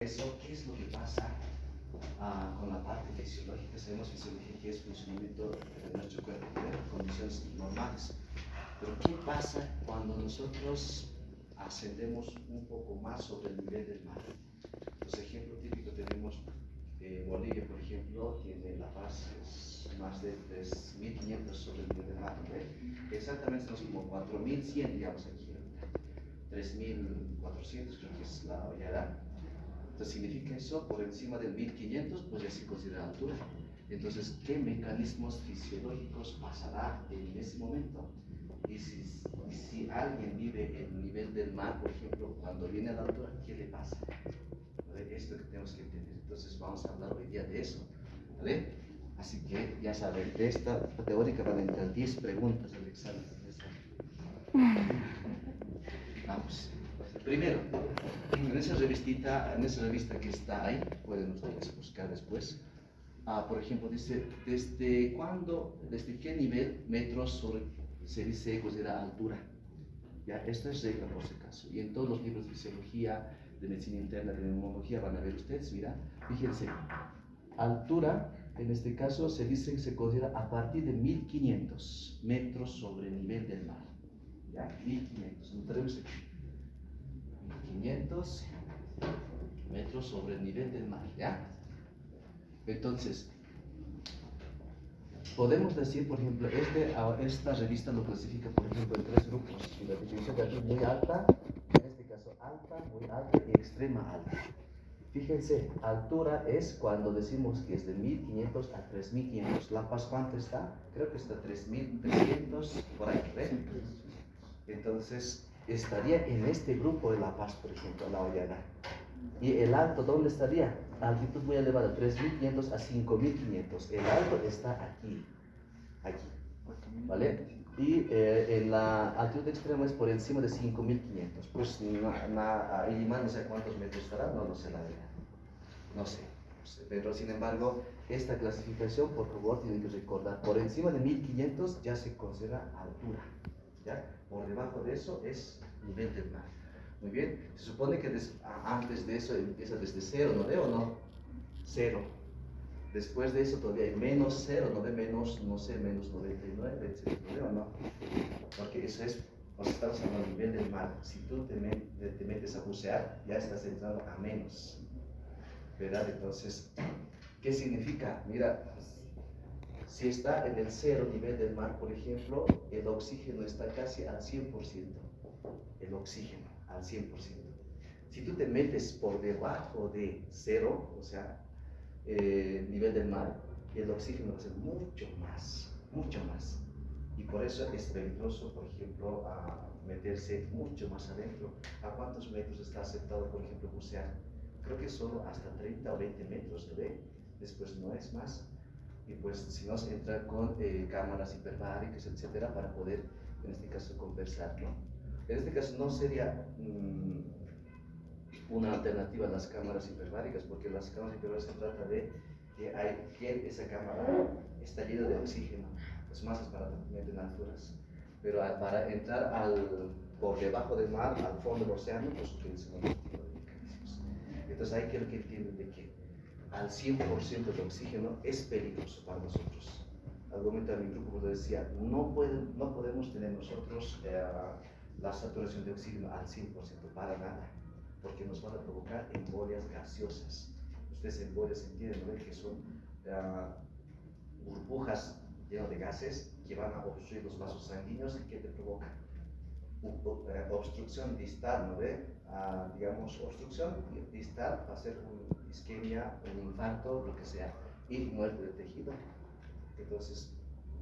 Eso, ¿qué es lo que pasa con la parte fisiológica? Sabemos fisiología que es funcionamiento de nuestro cuerpo, en condiciones normales. Pero ¿qué pasa cuando nosotros ascendemos un poco más sobre el nivel del mar? Los ejemplos típicos tenemos Bolivia, por ejemplo, tiene La Paz, es más de 3.500 sobre el nivel del mar, ¿no? Exactamente estamos como 4.100, digamos aquí, 3.400 creo que es la Ollará. Entonces significa eso, por encima del 1500, pues ya se considera altura. Entonces, ¿qué mecanismos fisiológicos pasará en ese momento? Y si alguien vive en el nivel del mar, por ejemplo, cuando viene a la altura, ¿qué le pasa? ¿Vale? Esto que tenemos que entender. Entonces vamos a hablar hoy día de eso, ¿vale? Así que ya saben, de esta teórica van a entrar 10 preguntas al examen. Vamos. Primero, en esa revista que está ahí, pueden ustedes buscar después. Por ejemplo, dice, desde qué nivel metros sobre, se dice considera altura? Ya, esto es regla por si acaso. Y en todos los libros de fisiología, de medicina interna, de neumología, van a ver ustedes, mira, fíjense, altura, en este caso, se dice que se considera a partir de 1500 metros sobre el nivel del mar. Ya, 1500, no tenemos aquí. 500 metros sobre el nivel del mar, ¿ya? Entonces, podemos decir, por ejemplo, esta revista lo clasifica, por ejemplo, en 3 grupos. Y la definición de aquí muy alta, en este caso alta, muy alta y extrema alta. Fíjense, altura es cuando decimos que es de 1500 a 3500. La Paz, ¿cuánto está? Creo que está 3300 por ahí, ¿ves? Entonces, estaría en este grupo de La Paz, por ejemplo, la Ollana. ¿Y el alto dónde estaría? Altitud muy elevada, 3500 a 5500. El alto está aquí, ¿vale? Y en la altitud extrema es por encima de 5500. Pues ahí más no sé cuántos metros estará, no sé la verdad. No sé. Pero sin embargo, esta clasificación, por favor, tienen que recordar, por encima de 1500 ya se considera altura. ¿Ya? Por debajo de eso es nivel del mar. Muy bien, se supone que antes de eso empieza desde cero, ¿no ve o no? Cero. Después de eso todavía hay menos cero, ¿no ve? Menos, no sé, menos 99, etc. ¿No ve o no? Porque eso es, estamos hablando del nivel del mar. Si tú te metes a bucear, ya estás entrando a menos. ¿Verdad? Entonces, ¿qué significa? Mira, si está en el cero nivel del mar, por ejemplo, el oxígeno está casi al 100%. El oxígeno al 100%. Si tú te metes por debajo de cero, o sea, nivel del mar, el oxígeno va a ser mucho más, mucho más. Y por eso es peligroso, por ejemplo, meterse mucho más adentro. ¿A cuántos metros está aceptado, por ejemplo, bucear? Creo que solo hasta 30 o 20 metros, ¿no ve? Después no es más. Y pues si no, se entra con cámaras hiperbáricas, etcétera, para poder, en este caso, conversar, ¿no? En este caso no sería una alternativa a las cámaras hiperbáricas, porque las cámaras hiperbáricas se trata de que esa cámara está llena de oxígeno, es más para mantener en alturas. Pero para entrar por debajo del mar, al fondo del océano, pues utilizan otro tipo de mecanismos. Entonces hay que entiender de que al 100% de oxígeno es peligroso para nosotros. Al momento de mi grupo decía, no podemos tener nosotros la saturación de oxígeno al 100% para nada, porque nos van a provocar embolias gaseosas. Ustedes embolias entienden, ¿no? Que son burbujas llenas de gases que van a obstruir los vasos sanguíneos y que te provocan obstrucción distal, ¿no ve? Digamos, obstrucción distal va a ser una isquemia, un infarto, lo que sea, y muerte de tejido. Entonces,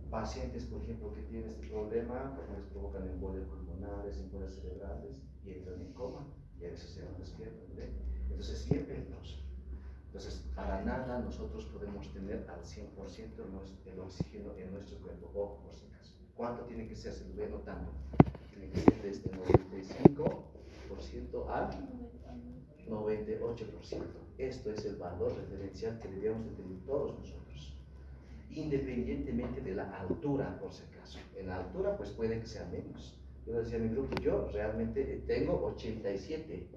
pacientes, por ejemplo, que tienen este problema, pues les provocan embolias pulmonares, embolias cerebrales, y entran en coma, y a veces se van despiertos, ¿ve? Entonces, es bien peligroso. Entonces, para nada nosotros podemos tener al 100% el oxígeno en nuestro cuerpo, o por si acaso. ¿Cuánto tiene que ser? Se lo voy anotando. Tiene que ser desde 95% a 98%. Esto es el valor referencial que debemos de tener todos nosotros, independientemente de la altura, por si acaso. En la altura, pues puede que sea menos. Yo decía a mi grupo, yo realmente tengo 87.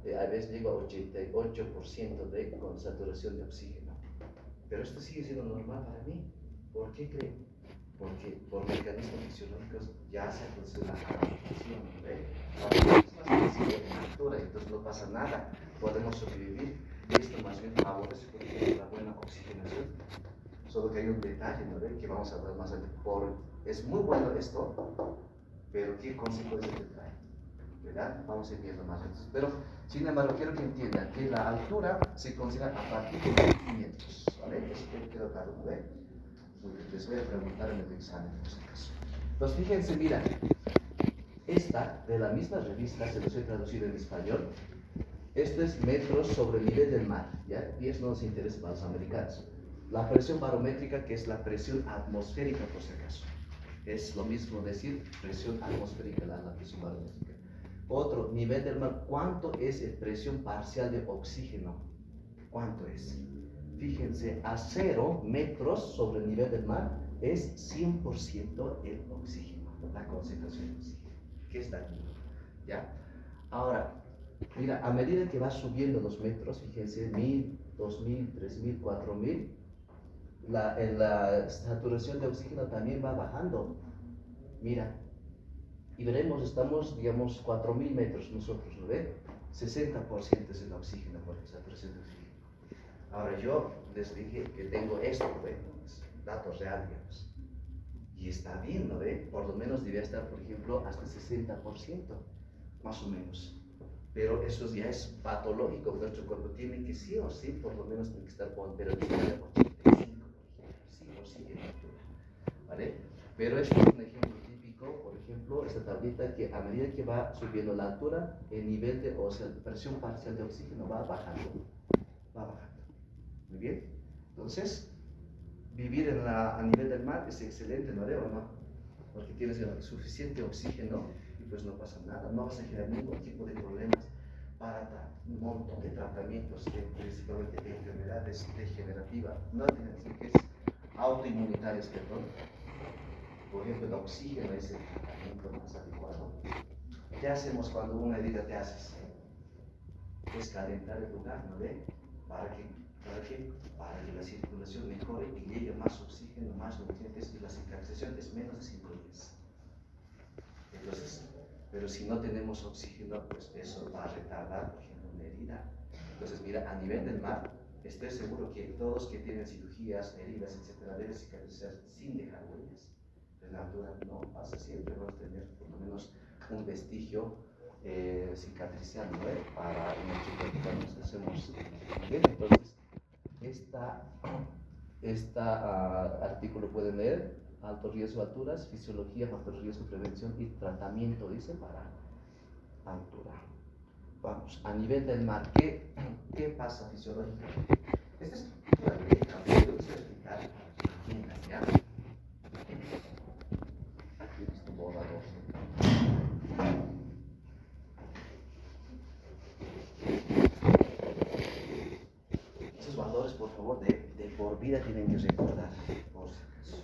a veces llega a 88% de saturación de oxígeno. Pero esto sigue siendo normal para mí. ¿Por qué creo? Porque por mecanismos fisiológicos ya se ha producido la adaptación, ¿ve? Es más flexible en altura, entonces no pasa nada, podemos sobrevivir. Y esto más bien favorece, por ejemplo, la buena oxigenación. Solo que hay un detalle, ¿no ve? Que vamos a hablar más adelante. Es muy bueno esto, pero ¿qué consecuencias te trae? ¿Verdad? Vamos a ir viendo más veces. Pero, sin embargo, quiero que entiendan que la altura se considera a partir de 1500, ¿vale? Eso queda claro, ¿no ve? Les voy a preguntar en el examen, por si acaso. Entonces, fíjense, mira, esta de la misma revista, se los he traducido en español. Esto es metros sobre el nivel del mar, ¿ya? Y eso no nos interesa para los americanos. La presión barométrica, que es la presión atmosférica, por si acaso. Es lo mismo decir presión atmosférica, la presión barométrica. Otro, nivel del mar. ¿Cuánto es presión parcial de oxígeno? ¿Cuánto es? Fíjense, a 0 metros sobre el nivel del mar es 100% el oxígeno, la concentración de oxígeno, que está aquí, ¿ya? Ahora, mira, a medida que va subiendo los metros, fíjense, 1000, 2000, 3000, 4000, la saturación de oxígeno también va bajando. Mira, y veremos, estamos, digamos, 4000 metros nosotros, ¿no ve? 60% es el oxígeno por la saturación de oxígeno. Ahora yo les dije que tengo esto, ¿no ve? Datos reales, digamos. Y está bien, ¿no ve? Por lo menos debería estar, por ejemplo, hasta 60%, más o menos. Pero eso ya es patológico, nuestro cuerpo tiene que sí o sí, por lo menos tiene que estar con temperatura de 85, sí o sí en altura, ¿vale? Pero esto es un ejemplo típico, por ejemplo, esta tablita que a medida que va subiendo la altura, el nivel de, o sea, la presión parcial de oxígeno va bajando, va bajando. Muy bien, entonces, vivir a nivel del mar es excelente, ¿no? ¿O no? Porque tienes suficiente oxígeno y pues no pasa nada, no vas a generar ningún tipo de problemas para un montón de tratamientos, principalmente de enfermedades degenerativas, no que es autoinmunitarias, perdón. Por ejemplo, el oxígeno es el tratamiento más adecuado. ¿Qué hacemos cuando una herida te haces? Es calentar el lugar, ¿no ve? ¿Para qué? Para que la circulación mejore y llegue más oxígeno, más nutrientes y la cicatrización es menos de 5 días. Entonces, pero si no tenemos oxígeno, pues eso va a retardar, por ejemplo, una herida. Entonces, mira, a nivel del mar, estoy seguro que todos que tienen cirugías, heridas, etcétera, deben cicatrizar sin dejar huellas. En la altura no pasa, siempre vamos a tener por lo menos un vestigio cicatrizando, para nuestro cuerpo cuando nos hacemos bien. Entonces, artículo pueden leer, alto riesgo, alturas, fisiología, factor de riesgo, prevención y tratamiento, dice, para altura. Vamos, a nivel del mar, ¿qué pasa fisiológicamente? Esta estructura de letra, yo les voy a explicar para que entiendan, ¿ya? Aquí listo, borrador. Esos valores, por favor, de por vida tienen que recordar, por si acaso.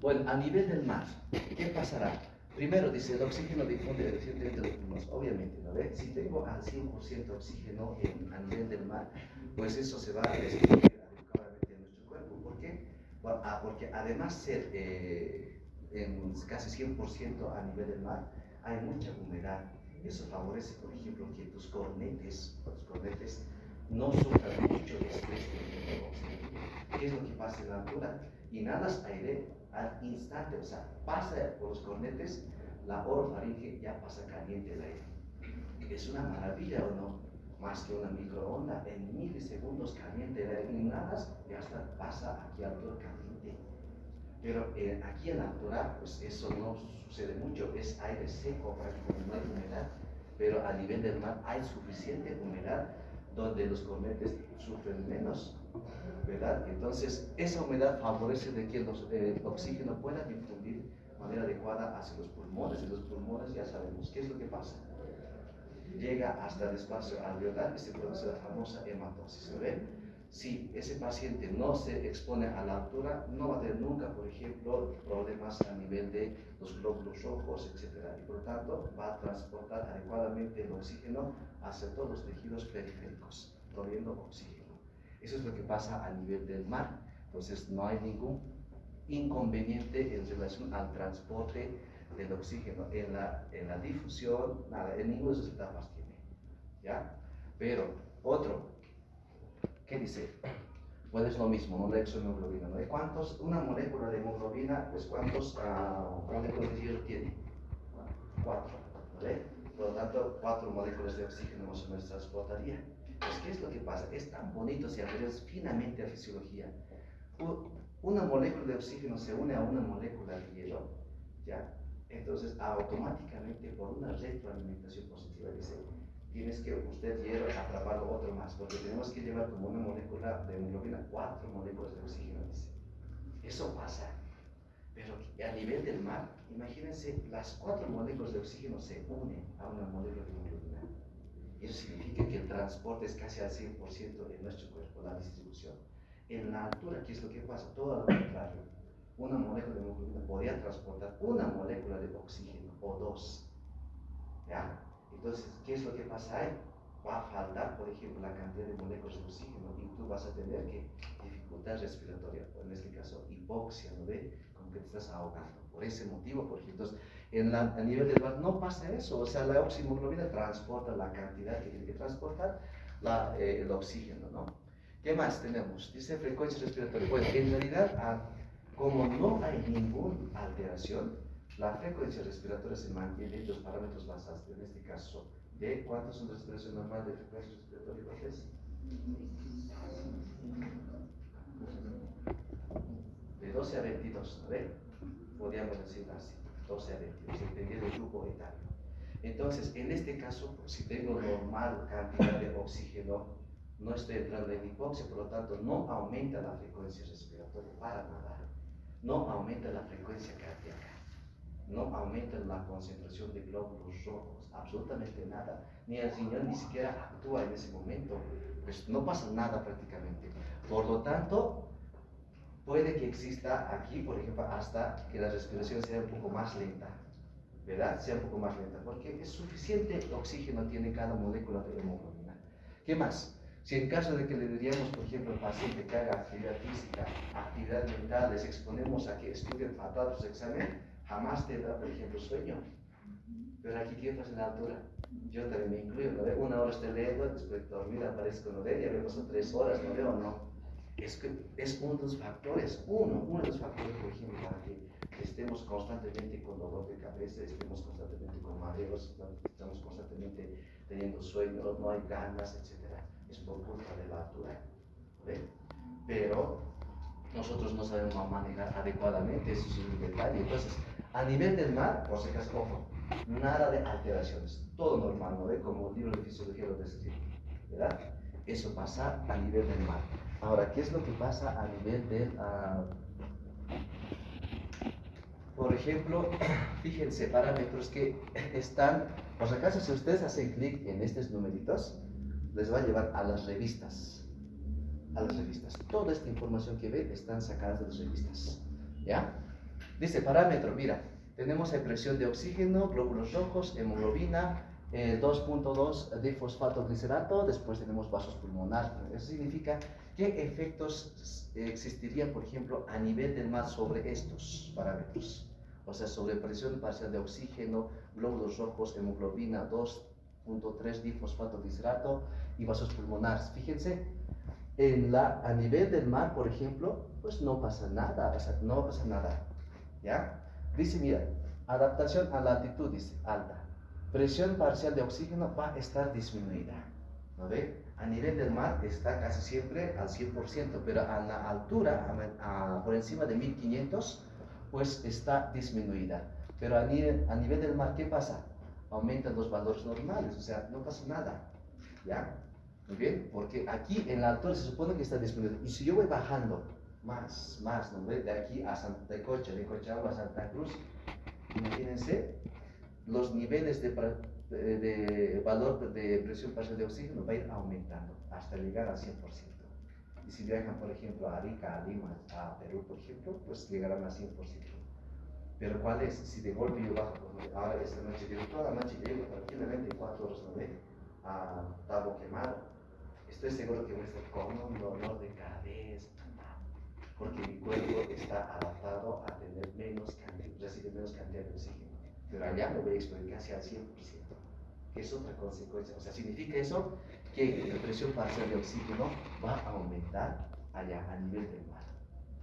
Bueno, a nivel del mar, ¿qué pasará? Primero, dice, el oxígeno difunde eficientemente los pulmones, obviamente, ¿no ve? Si tengo al 100% oxígeno a nivel del mar, pues eso se va a distribuir adecuadamente en nuestro cuerpo. ¿Por qué? Bueno, porque además de ser en casi 100% a nivel del mar, hay mucha humedad. Eso favorece, por ejemplo, que tus cornetes no sufran mucho de estrés de oxígeno. ¿Qué es lo que pasa en la altura? Inhalas aire al instante, o sea, pasa por los cornetes, la orofaringe ya pasa caliente el aire. Es una maravilla, ¿o no? Más que una microonda, en milisegundos caliente el aire, inhalas y hasta pasa aquí a altura caliente. Pero aquí en la altura, pues eso no sucede mucho, es aire seco, prácticamente no hay humedad, pero a nivel del mar hay suficiente humedad donde los cornetes sufren menos, ¿verdad? Entonces, esa humedad favorece de que el oxígeno pueda difundir de manera adecuada hacia los pulmones, y los pulmones ya sabemos qué es lo que pasa. Llega hasta el espacio alveolar y se produce la famosa hematosis, ¿no ven? Si ese paciente no se expone a la altura, no va a tener nunca, por ejemplo, problemas a nivel de los glóbulos rojos, etc. Y por lo tanto, va a transportar adecuadamente el oxígeno hacia todos los tejidos periféricos, proveyendo oxígeno. Eso es lo que pasa a nivel del mar. Entonces, no hay ningún inconveniente en relación al transporte del oxígeno. En la difusión, nada, en ninguna de esas etapas tiene. ¿Ya? Pero, otro. ¿Qué dice? Pues es lo mismo, moléculas de hemoglobina, ¿no? Una molécula de hemoglobina, pues ¿cuántos moléculas de hierro tiene? 4, ¿vale? Por lo tanto, 4 moléculas de oxígeno más o menos transportaría. Pues, ¿qué es lo que pasa? Es tan bonito si aprendes finamente a fisiología. Una molécula de oxígeno se une a una molécula de hierro, ¿ya? Entonces, automáticamente, por una retroalimentación positiva, dice, tienes que usted hierro atraparlo otro más, porque tenemos que llevar como una molécula de hemoglobina 4 moléculas de oxígeno, dice. Eso pasa, pero a nivel del mar, imagínense, las 4 moléculas de oxígeno se unen a una molécula de hemoglobina. Eso significa que el transporte es casi al 100% en nuestro cuerpo, la distribución. En la altura, ¿qué es lo que pasa? Todo lo contrario. Una molécula de hemoglobina podría transportar una molécula de oxígeno o 2. ¿Ya? Entonces, ¿qué es lo que pasa ahí? Va a faltar, por ejemplo, la cantidad de moléculas de oxígeno y tú vas a tener que dificultad respiratoria, o en este caso hipoxia, ¿no ve? Como que te estás ahogando. Por ese motivo, por ejemplo, a nivel del mar no pasa eso. O sea, la oxihemoglobina transporta la cantidad que tiene que transportar el oxígeno, ¿no? ¿Qué más tenemos? Dice frecuencia respiratoria. Bueno, en realidad, como no hay ninguna alteración, la frecuencia respiratoria se mantiene en los parámetros basados. En este caso, ¿de cuántos son respiración normal de frecuencia respiratoria? ¿Cuál es? De 12 a 22, ¿no ve? Podríamos decir así, 12 a 22, dependiendo del grupo etario. Entonces, en este caso, si tengo normal cantidad de oxígeno, no estoy entrando en hipoxia, por lo tanto, no aumenta la frecuencia respiratoria para nada. No aumenta la frecuencia cardíaca. No aumenta la concentración de glóbulos rojos, absolutamente nada. Ni el riñón ni siquiera actúa en ese momento. Pues no pasa nada prácticamente. Por lo tanto, puede que exista aquí, por ejemplo, hasta que la respiración sea un poco más lenta, ¿verdad? Sea un poco más lenta, porque es suficiente oxígeno tiene cada molécula de hemoglobina. ¿Qué más? Si en caso de que le diríamos, por ejemplo, al paciente que haga actividad física, actividad mental, les exponemos a que estudien fatal sus exámenes, jamás te da, por ejemplo, sueño. Pero aquí tiendas en la altura. Yo también me incluyo, ¿no ve? 1 hora estoy leyendo, después de dormir aparezco, ¿no ve? Ya vemos a 3 horas, ¿no veo o no? Es uno de los factores, uno de los factores, por ejemplo, para que estemos constantemente con dolor de cabeza, estemos constantemente con mareos, estamos constantemente teniendo sueño, no hay ganas, etc. Es por culpa de la altura, ¿ve? Pero nosotros no sabemos manejar adecuadamente, eso es un detalle. Entonces, a nivel del mar, por si acaso, ojo, nada de alteraciones, todo normal, ¿no ve? Como el libro de fisiología lo describe, ¿verdad? Eso pasa a nivel del mar. Ahora, ¿qué es lo que pasa a nivel del... por ejemplo, fíjense, parámetros que están... Por si acaso, si ustedes hacen clic en estos numeritos, les va a llevar a las revistas. A las revistas. Toda esta información que ven están sacadas de las revistas. ¿Ya? Dice parámetro, mira, tenemos presión de oxígeno, glóbulos rojos, hemoglobina, 2.2 de fosfatoglicerato, después tenemos vasos pulmonares. Eso significa qué efectos existirían, por ejemplo, a nivel del mar sobre estos parámetros. O sea, sobre presión parcial de oxígeno, glóbulos rojos, hemoglobina, 2.3 difosfatoglicerato y vasos pulmonares. Fíjense, a nivel del mar, por ejemplo, pues no pasa nada, o sea, no pasa nada. ¿Ya? Dice, mira, adaptación a la altitud, dice, alta. Presión parcial de oxígeno va a estar disminuida, ¿no ve? A nivel del mar está casi siempre al 100%, pero a la altura, por encima de 1500, pues está disminuida. Pero a nivel del mar, ¿qué pasa? Aumentan los valores normales, o sea, no pasa nada, ¿ya? Muy bien, porque aquí en la altura se supone que está disminuido. Y si yo voy bajando más, ¿no ve? De aquí a de Cochabamba a Santa Cruz, imagínense, los niveles de valor de presión parcial de oxígeno va a ir aumentando hasta llegar al 100%. Y si viajan, por ejemplo, a Arica, a Lima, a Perú, por ejemplo, pues llegarán a 100%. Pero ¿cuál es? Si de golpe yo bajo, ahora esta noche, llego toda la noche, llego tranquilamente en 4 horas, ¿no ve? A Tabo Quemado. Estoy seguro que voy a estar con un dolor de cabeza, porque mi cuerpo está adaptado a tener recibir menos cantidad de oxígeno. Pero allá me voy a exponer casi al 100%, que es otra consecuencia. O sea, significa eso que la presión parcial de oxígeno va a aumentar allá a nivel del mar.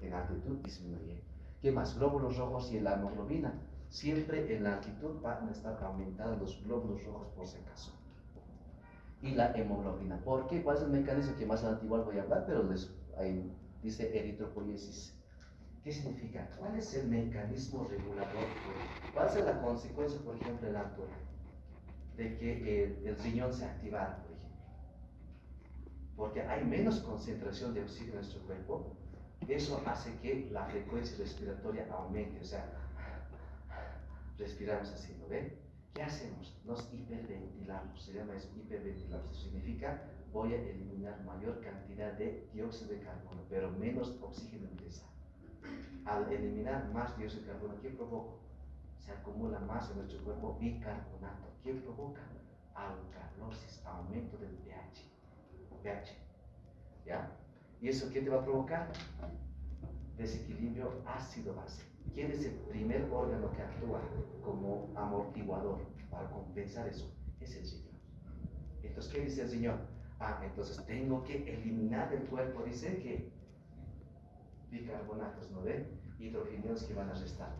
En altitud disminuye. ¿Qué más? Glóbulos rojos y la hemoglobina. Siempre en la altitud van a estar aumentados los glóbulos rojos por si acaso. Y la hemoglobina. ¿Por qué? ¿Cuál es el mecanismo que más antiguo voy a hablar? Pero ahí dice eritropoiesis. ¿Qué significa? ¿Cuál es el mecanismo regulador? ¿Cuál es la consecuencia, por ejemplo, en la altura? De que el riñón se activara, por ejemplo. Porque hay menos concentración de oxígeno en nuestro cuerpo. Eso hace que la frecuencia respiratoria aumente. O sea, respiramos así, ¿no ven? ¿Qué hacemos? Nos hiperventilamos. Se llama eso, hiperventilamos. Eso significa voy a eliminar mayor cantidad de dióxido de carbono, pero menos oxígeno ingresa. Al eliminar más dióxido de carbono, ¿qué provoca? Se acumula más en nuestro cuerpo bicarbonato. ¿Qué provoca? Alcalosis, aumento del pH. ¿Ya? ¿Y eso qué te va a provocar? Desequilibrio ácido-base. ¿Quién es el primer órgano que actúa como amortiguador para compensar eso? Es el riñón. Entonces, ¿qué dice el riñón? Entonces tengo que eliminar del cuerpo, dice que bicarbonatos, ¿no ven? Hidrogenios que van a restar.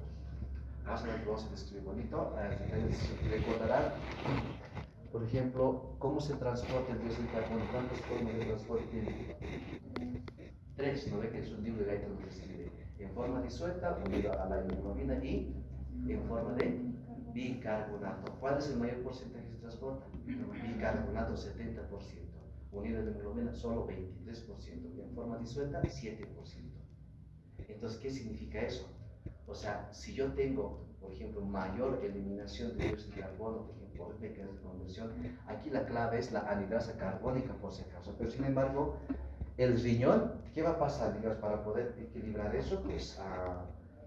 Más o menos vamos a describir bonito. Recordarán, por ejemplo, cómo se transporta el dióxido de carbono. ¿Cuántas formas de transporte tiene? 3, ¿no ve? Que es un libro de Gaita lo describe. En forma disuelta, unido a la hemoglobina, y en forma de bicarbonato. ¿Cuál es el mayor porcentaje que se transporta? Bicarbonato, 70%. Unido a la hemoglobina, solo 23%. Y en forma disuelta, 7%. Entonces, ¿qué significa eso? O sea, si yo tengo, por ejemplo, mayor eliminación de dióxido de carbono, por ejemplo, por mecanismo de conversión, aquí la clave es la anhidrasa carbónica, por si acaso. Pero sin embargo, el riñón, ¿qué va a pasar? Digamos, para poder equilibrar eso, pues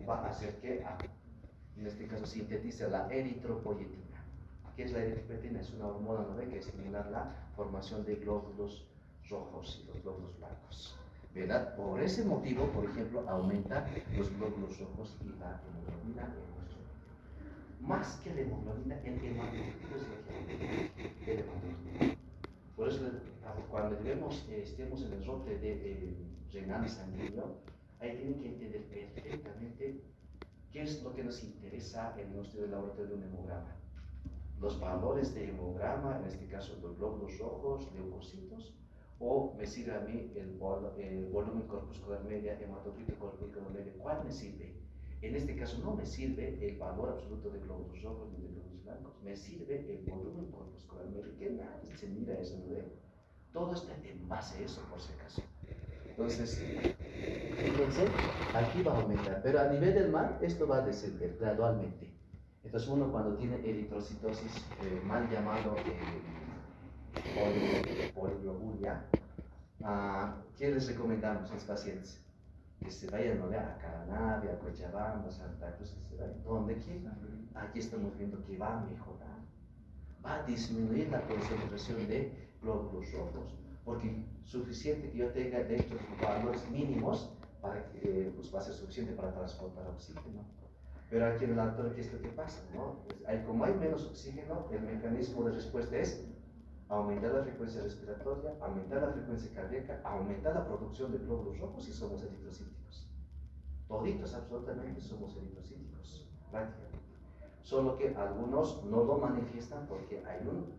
va a hacer que, en este caso, sintetice la eritropoyetina. ¿Qué es la eritropoyetina? Es una hormona, ¿no ve? Que estimula la formación de glóbulos rojos y los glóbulos blancos. ¿Verdad? Por ese motivo, por ejemplo, aumenta los glóbulos rojos y la hemoglobina en nuestro cuerpo. Más que la hemoglobina, el hematocrito es lo que el hematocrito. Por eso, cuando estemos en el rote de renal sanguíneo, ahí tienen que entender perfectamente qué es lo que nos interesa en nuestro laboratorio de un hemograma. Los valores de hemograma, en este caso los glóbulos rojos, leucocitos, o me sirve a mí el volumen corpuscular media, hematocrito corpuscular media. ¿Cuál me sirve? En este caso no me sirve el valor absoluto de glóbulos rojos ni de glóbulos blancos, me sirve el volumen corpuscular medio, que nadie se mira eso, ¿no? Todo está en base a eso, por si acaso. Entonces, aquí va a aumentar, pero a nivel del mar esto va a descender gradualmente. Entonces uno cuando tiene eritrocitosis, mal llamado poliglobulia, ¿qué les recomendamos a los pacientes? Que se vayan a Caranave, a Cochabamba, a Santa Cruz, que se vayan donde quieran. Aquí estamos viendo que va a mejorar, va a disminuir la concentración de glóbulos rojos, porque suficiente que yo tenga de estos valores mínimos para que pues, va a ser suficiente para transportar oxígeno. Pero aquí en el altura, ¿qué es lo que pasa? ¿No? Pues, como hay menos oxígeno, el mecanismo de respuesta es aumentar la frecuencia respiratoria, aumentar la frecuencia cardíaca, aumentar la producción de glóbulos rojos y somos eritrocíticos. Toditos absolutamente somos eritrocíticos, prácticamente. Solo que algunos no lo manifiestan porque hay un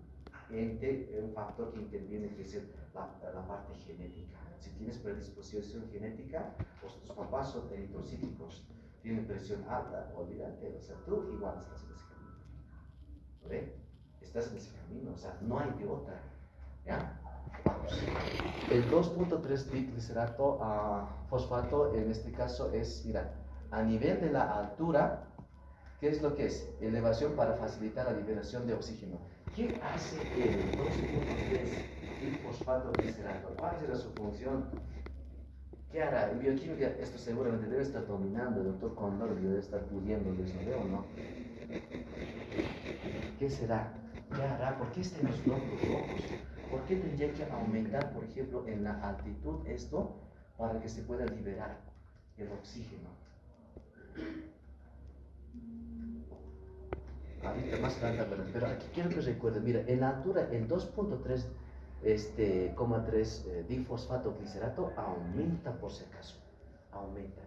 factor que interviene, que es la parte genética. Si tienes predisposición genética, pues tus papás son eritrocíticos, tienen presión alta, olvídate, o sea, tú igual estás en ese camino. ¿Lo ves? Estás en ese camino, o sea, no hay de otra. ¿Ya? Vamos. El 2.3 triglicerato fosfato, en este caso es, mira, a nivel de la altura, ¿qué es lo que es? Elevación para facilitar la liberación de oxígeno. ¿Qué hace el 2.3 fosfato glicerato? ¿Cuál será su función? ¿Qué hará? En bioquímica esto seguramente debe estar dominando, el doctor Condor debe estar pudiendo eso, ¿o no? ¿Qué será? ¿Qué hará? ¿Por qué está en los glóbulos rojos? ¿Por qué tendría que aumentar, por ejemplo, en la altitud esto para que se pueda liberar el oxígeno? Ahorita más adelante, pero aquí quiero que recuerden, mira, en la altura, el 2.3 difosfato-glicerato aumenta por si acaso, aumenta.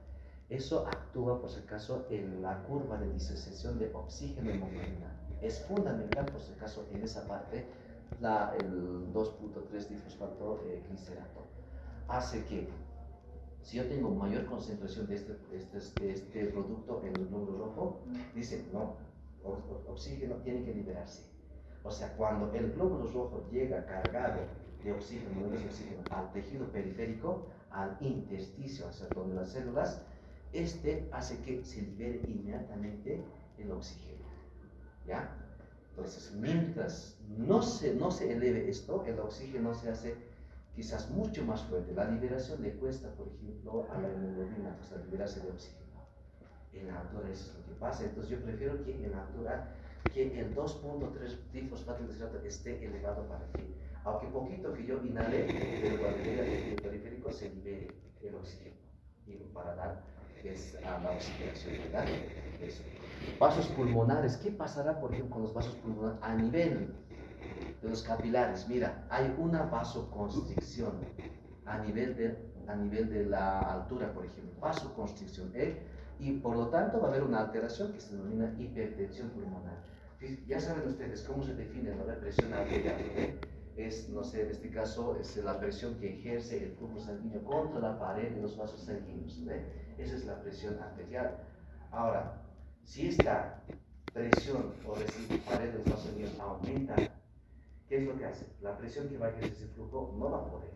Eso actúa por si acaso en la curva de disociación de oxígeno y hemoglobina. Es fundamental por si acaso en esa parte el 2.3 difosfato-glicerato. Hace que si yo tengo mayor concentración de este producto en el glóbulo rojo, dice no, oxígeno tiene que liberarse. O sea, cuando el glóbulo rojo llega cargado de oxígeno, al tejido periférico, al intersticio, o sea, donde las células, hace que se libere inmediatamente el oxígeno. ¿Ya? Entonces, mientras no se eleve esto, el oxígeno se hace quizás mucho más fuerte. La liberación le cuesta, por ejemplo, a la hemoglobina, o sea, liberarse de oxígeno. En la altura eso es lo que pasa. Entonces, yo prefiero que en la altura que el 2.3 difosfato-glicerato esté elevado para que, aunque poquito que yo inhale, pero cuando llega al tejido periférico se libere el oxígeno y para dar a la oxigenación, ¿verdad? Eso. Vasos pulmonares, ¿qué pasará, por ejemplo, con los vasos pulmonares a nivel de los capilares? Mira, hay una vasoconstricción a nivel de la altura, por ejemplo, vasoconstricción, y por lo tanto va a haber una alteración que se denomina hipertensión pulmonar. Ya saben ustedes cómo se define la presión arterial, es, no sé, en este caso es la presión que ejerce el flujo sanguíneo contra la pared de los vasos sanguíneos, esa es la presión arterial. Ahora, si esta presión o pared de los vasos sanguíneos aumenta, ¿qué es lo que hace? La presión que va a ejercer ese flujo no va a poder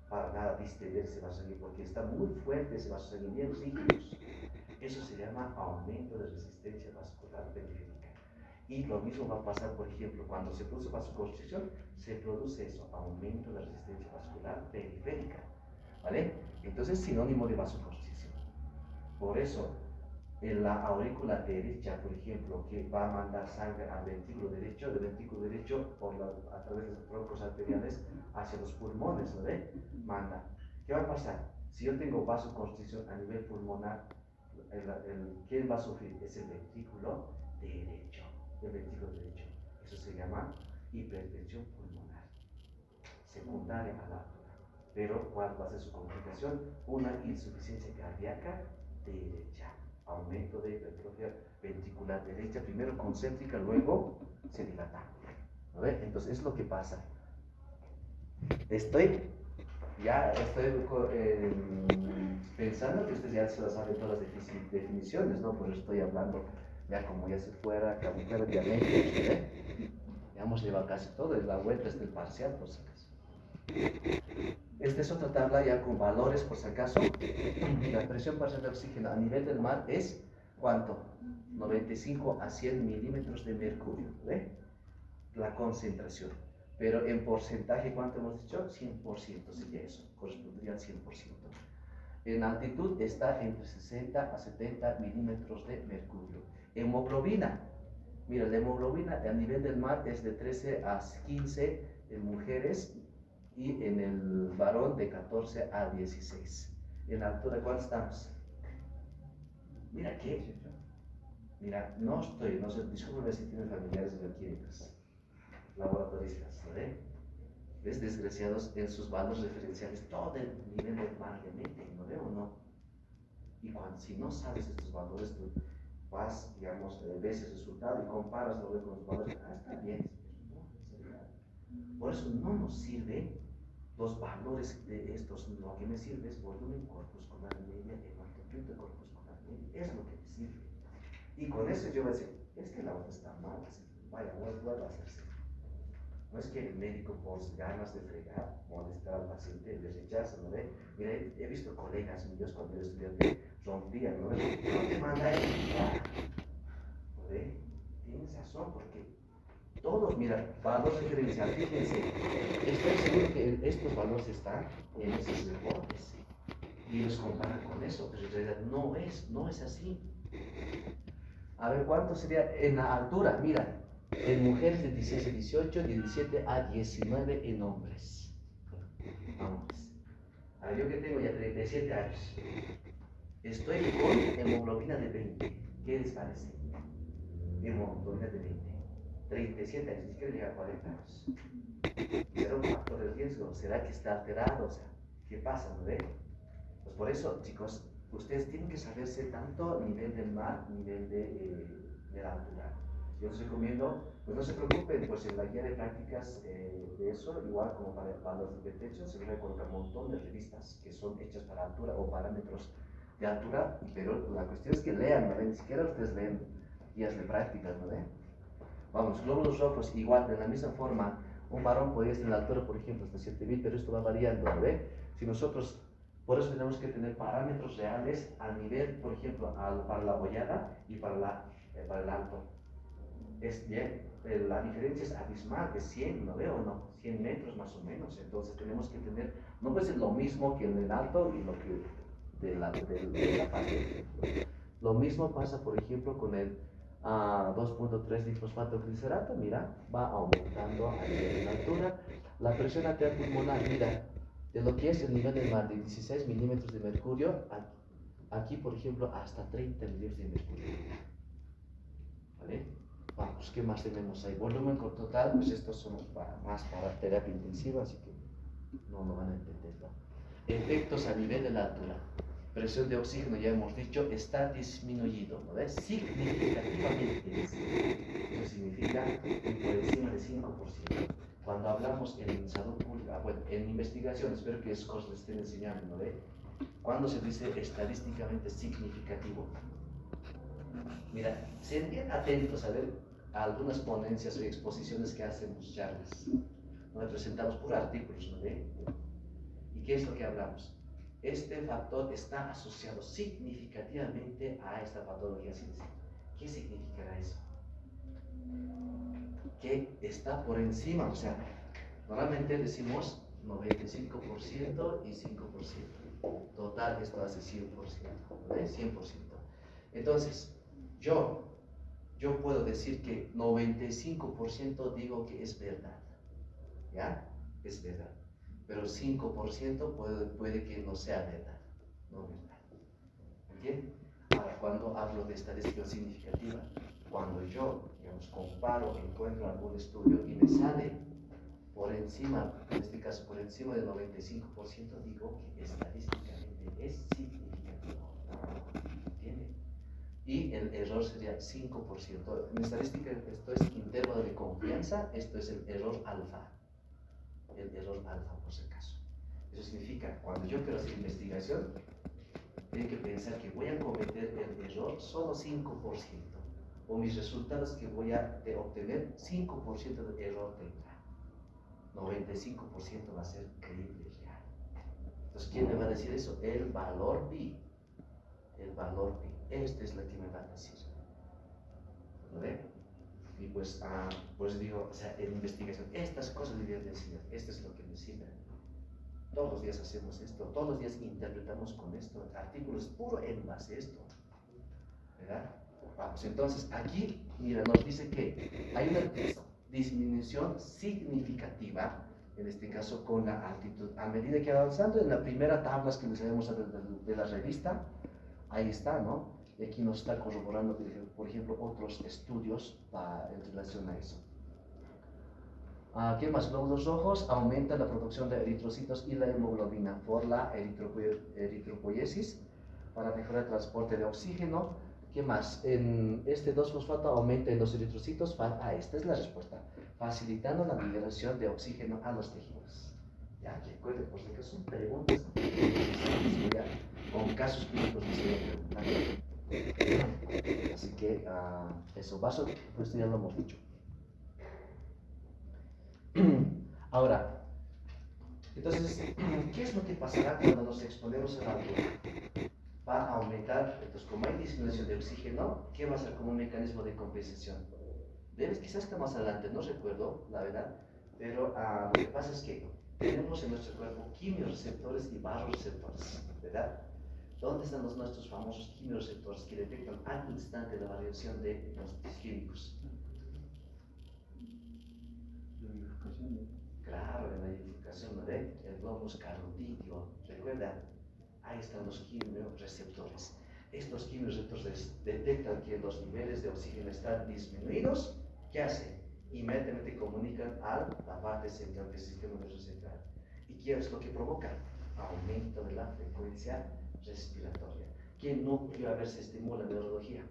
para nada distender ese vaso sanguíneo porque está muy fuerte ese vaso sanguíneo, rígidos. Eso se llama aumento de resistencia vascular periférica. Y lo mismo va a pasar, por ejemplo, cuando se produce vasoconstricción, se produce eso, aumento de resistencia vascular periférica. ¿Vale? Entonces es sinónimo de vasoconstricción. Por eso, en la aurícula derecha, por ejemplo, que va a mandar sangre al ventrículo derecho, del ventrículo derecho a través de los troncos arteriales hacia los pulmones, ¿no ve? Manda. ¿Qué va a pasar? Si yo tengo vasoconstricción a nivel pulmonar, ¿quién va a sufrir? Es el ventrículo derecho. El ventrículo derecho. Eso se llama hipertensión pulmonar, secundaria a la altura. Pero, ¿cuál va a ser su complicación? Una insuficiencia cardíaca derecha. Aumento de hipertrofia ventricular derecha, primero concéntrica, luego se dilata. ¿No? Entonces, es lo que pasa. Estoy pensando que ustedes ya se las saben todas las definiciones, ¿no? Por eso estoy hablando ya como ya se fuera de anécdotas, ya hemos llevado casi todo, es la vuelta, es del parcial, por si acaso. Esta es otra tabla ya con valores, por si acaso. La presión parcial de oxígeno a nivel del mar es, ¿cuánto? 95 a 100 milímetros de mercurio, ¿ve? La concentración. Pero en porcentaje, ¿cuánto hemos dicho? 100% sería eso, correspondería al 100%. En altitud está entre 60 a 70 milímetros de mercurio. Hemoglobina. Mira, la hemoglobina a nivel del mar es de 13 a 15 en mujeres y en el varón de 14 a 16. En la altura, ¿cuánto estamos? Mira, ¿qué? Mira, no sé, discúlpeme si tienen familiares bioquímicos, laboratoristas, ¿no ve? ¿Ves? Desgraciados en sus valores referenciales, todo el nivel del mar le meten, ¿no ve o no? Y si no sabes estos valores, tú vas, digamos, ves el resultado y comparas con los valores, está bien, no, por eso no nos sirve los valores de estos, lo que me sirve es volumen corpuscular media y amplitud corpuscular media, es lo que me sirve. Y con eso yo voy a decir, es que la otra está mal, vaya, vuelva a hacerse. No es que el médico por ganas de fregar, molestar al paciente, le rechaza, ¿no ve? Mira, he visto colegas míos cuando yo estudiante rompían, ¿no ve? No te manda a ¿no ve? Tienes razón, porque todos, mira, valor referencial, fíjense, estoy seguro que estos valores están en esos reportes. Y los comparan con eso, pero en realidad no es así. A ver, ¿cuánto sería en la altura? Mira, en mujeres de 16 a 18, de 17 a 19 en hombres. Hombres. A ver, yo que tengo ya 37 años, estoy con hemoglobina de 20. ¿Qué les parece? Hemoglobina de 20. 37 años, ni siquiera llega a 40 años. ¿Será un factor de riesgo? ¿Será que está alterado? O sea, ¿qué pasa? ¿No ve? Pues por eso, chicos, ustedes tienen que saberse tanto nivel del mar, nivel de la altura. Yo les recomiendo, pues no se preocupen, pues en la guía de prácticas de eso, igual como para los de techo, se les va a colocar un montón de revistas que son hechas para altura o parámetros de altura, pero la cuestión es que lean, ¿no? Ni siquiera ustedes leen guías de prácticas, ¿no? Vamos, glóbulos rojos, igual, de la misma forma, un varón podría estar en la altura, por ejemplo, hasta 7000, pero esto va variando, ¿no? Si nosotros, por eso tenemos que tener parámetros reales a nivel, por ejemplo, para la bollada y para el alto. La diferencia es abismal, de 100, ¿no veo? No, 100 metros más o menos. Entonces tenemos que tener, no puede ser lo mismo que en el alto y lo que de la parte. Lo mismo pasa, por ejemplo, con el 2.3 difosfato glicerato, mira, va aumentando a nivel de la altura. La presión arterial pulmonar, mira, de lo que es el nivel del mar de 16 milímetros de mercurio, aquí, por ejemplo, hasta 30 milímetros de mercurio. ¿Vale? Vamos, ¿qué más tenemos ahí? Volumen total, pues estos son más para terapia intensiva, así que no lo van a entender, ¿no? Efectos a nivel de la altura. Presión de oxígeno, ya hemos dicho, está disminuido, ¿no ves? Significativamente. Eso significa por encima de 5%. Cuando hablamos en salud pública, bueno, en investigación, espero que esos cosas les estén enseñando, ¿no ves? Cuando se dice estadísticamente significativo. Mira, sean bien atentos a ver algunas ponencias o exposiciones que hacemos, charlas, donde presentamos puros artículos, ¿no ve? ¿Y qué es lo que hablamos? Este factor está asociado significativamente a esta patología. ¿Qué significará eso? Que está por encima, o sea, normalmente decimos 95% y 5%. Total, esto hace 100%, ¿no ve? 100%. Entonces, yo puedo decir que 95% digo que es verdad, ¿ya? Es verdad, pero 5% puede que no sea verdad, no verdad, ¿entiendes? Ahora, cuando hablo de estadística significativa, cuando yo, digamos, comparo, encuentro algún estudio y me sale por encima, en este caso por encima del 95%, digo que estadísticamente es significativo, ¿entiendes? Y el error sería 5%. En estadística esto es intervalo de confianza, esto es el error alfa. El error alfa, por si acaso. Eso significa, cuando yo quiero hacer investigación, tengo que pensar que voy a cometer el error solo 5%. O mis resultados que voy a obtener, 5% de error tendrá. 95% va a ser creíble, real. Entonces, ¿quién me va a decir eso? El valor pi. El valor pi. Esta es la que me va a decir. ¿Lo ven? Y pues digo, o sea, en investigación, estas cosas deberían enseñar, esto es lo que me sirve. Todos los días hacemos esto, todos los días interpretamos con esto, artículos puro en base a esto. ¿Verdad? Vamos, entonces aquí, mira, nos dice que hay una disminución significativa, en este caso con la altitud. A medida que avanzando, en la primera tabla que les habíamos dado de la revista, ahí está, ¿no? Y aquí nos está corroborando, por ejemplo, otros estudios en relación a eso. ¿Qué más? Glóbulos rojos aumentan la producción de eritrocitos y la hemoglobina por la eritropoiesis para mejorar el transporte de oxígeno. ¿Qué más? En este 2-fosfato aumenta en los eritrocitos. Esta es la respuesta. Facilitando la liberación de oxígeno a los tejidos. Ya, recuerden, por si acaso son preguntas. Con casos clínicos les voy a preguntar. Así que eso, vaso, pues ya lo hemos dicho. Ahora, entonces, ¿qué es lo que pasará cuando nos exponemos al altura? Va a aumentar, entonces como hay disminución de oxígeno, ¿qué va a ser como un mecanismo de compensación? Quizás está más adelante, no recuerdo, la verdad, pero lo que pasa es que Tenemos en nuestro cuerpo quimiorreceptores y barroreceptores, ¿verdad? ¿Dónde están nuestros famosos quimiorreceptores que detectan al instante la variación de los químicos? Claro, en la identificación, ¿no ve? El globus carotídeo, ¿recuerda? Ahí están los quimiorreceptores. Estos quimiorreceptores detectan que los niveles de oxígeno están disminuidos. ¿Qué hacen? Inmediatamente comunican a la parte central del sistema nervioso central. ¿Y qué es lo que provoca? Aumento de la frecuencia respiratoria. ¿Qué núcleo, a ver, se estimula en neurología?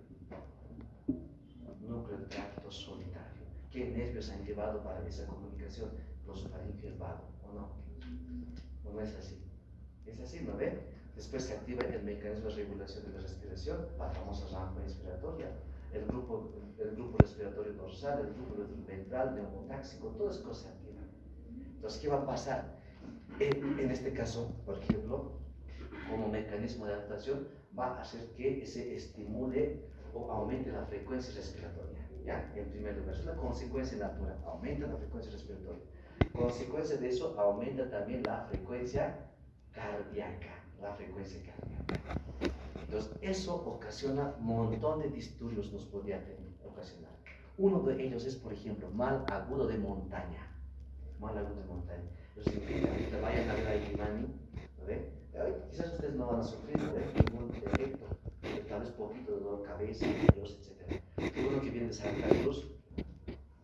Núcleo del tracto solitario. ¿Qué nervios han llevado para esa comunicación? Los faringeo vago, ¿o no? ¿O no es así? Es así, ¿no ve? Después se activa el mecanismo de regulación de la respiración, la famosa rampa inspiratoria, el grupo respiratorio dorsal, el grupo ventral, neumotáxico, todas esas cosas se activan. Entonces, ¿qué va a pasar? En este caso, por ejemplo, como mecanismo de adaptación, va a hacer que se estimule o aumente la frecuencia respiratoria. ¿Ya? En primer lugar, es una consecuencia natural, aumenta la frecuencia respiratoria. Consecuencia de eso, aumenta también la frecuencia cardíaca, Entonces, eso ocasiona un montón de disturbios, nos podría ocasionar. Uno de ellos es, por ejemplo, mal agudo de montaña. Mal agudo de montaña. Eso significa que vayan a ver a Imani, ¿no ve? Quizás ustedes no van a sufrir, ¿no ve? Ningún efecto, tal vez poquito de dolor de cabeza, mareos, etc. Uno que viene de Santa Cruz,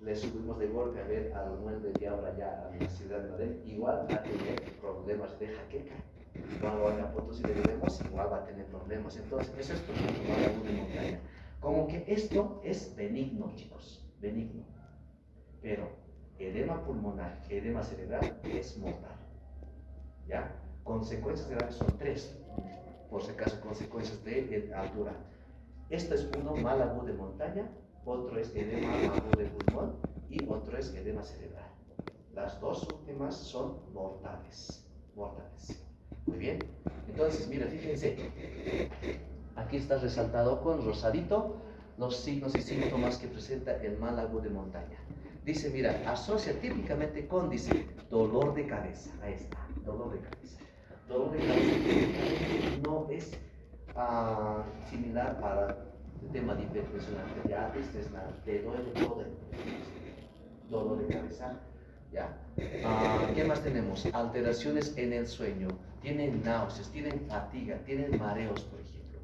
le subimos de golpe a ver al muelle de ahora ya a la ciudad de Madrid, igual va a tener problemas de jaqueca. Cuando a Potosí le vemos, igual va a tener problemas. Entonces, eso es por ejemplo mal agudo de montaña. Como que esto es benigno, chicos, benigno. Pero edema pulmonar, edema cerebral es mortal. ¿Ya? Consecuencias graves son 3, por si acaso, consecuencias de altura. Esto es uno, mal agudo de montaña, otro es edema agudo de pulmón y otro es edema cerebral. Las dos últimas son mortales. Muy bien. Entonces, mira, fíjense. Aquí está resaltado con rosadito los signos y síntomas que presenta el mal agudo de montaña. Dice, mira, asocia típicamente con, dice, dolor de cabeza. Ahí está, dolor de cabeza. Dolor de cabeza no es similar para el tema de hipertensión arterial, te duele todo el dolor de cabeza. ¿Ya? ¿Qué más tenemos? Alteraciones en el sueño, tienen náuseas, tienen fatiga, tienen mareos, por ejemplo.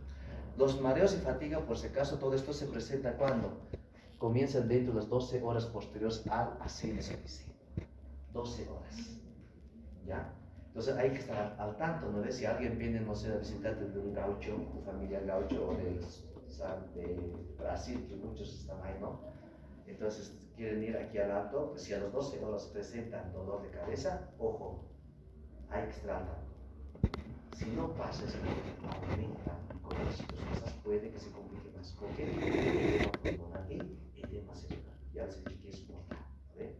Los mareos y fatiga, por si acaso, todo esto se presenta cuando comienzan dentro de las 12 horas posteriores al ascenso, dice. 12 horas. ¿Ya? Entonces hay que estar al tanto, ¿no? Si alguien viene, no sé, a visitarte de un gaucho, un familiar gaucho o de Brasil, que muchos están ahí, ¿no? Entonces quieren ir aquí al alto, pues si a las 12 horas presentan dolor de cabeza, ojo, hay que estar al tanto. Si no pasa ese aumenta con las cosas, puede que se complique más. ¿Con qué? Edema pulmonar y edema cerebral. Ya les he dicho que es mortal, ¿ve?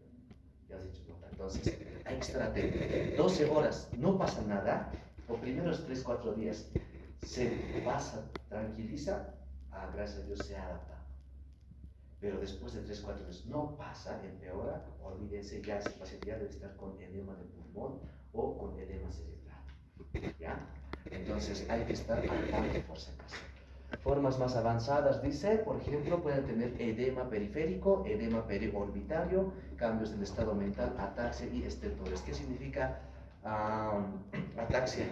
Ya les he dicho mortal. Entonces, hay que estar atento. 12 horas, no pasa nada. Los primeros 3-4 días se pasa, tranquiliza, gracias a Dios se adapta. Pero después de 3-4 días no pasa, empeora, olvídense, ya ese paciente ya debe estar con edema de pulmón o con edema cerebral. ¿Ya? Entonces hay que estar al tanto por si acaso. Formas más avanzadas, dice, por ejemplo, pueden tener edema periférico, edema periorbitario, cambios del estado mental, ataxia y estertores. ¿Qué significa ataxia?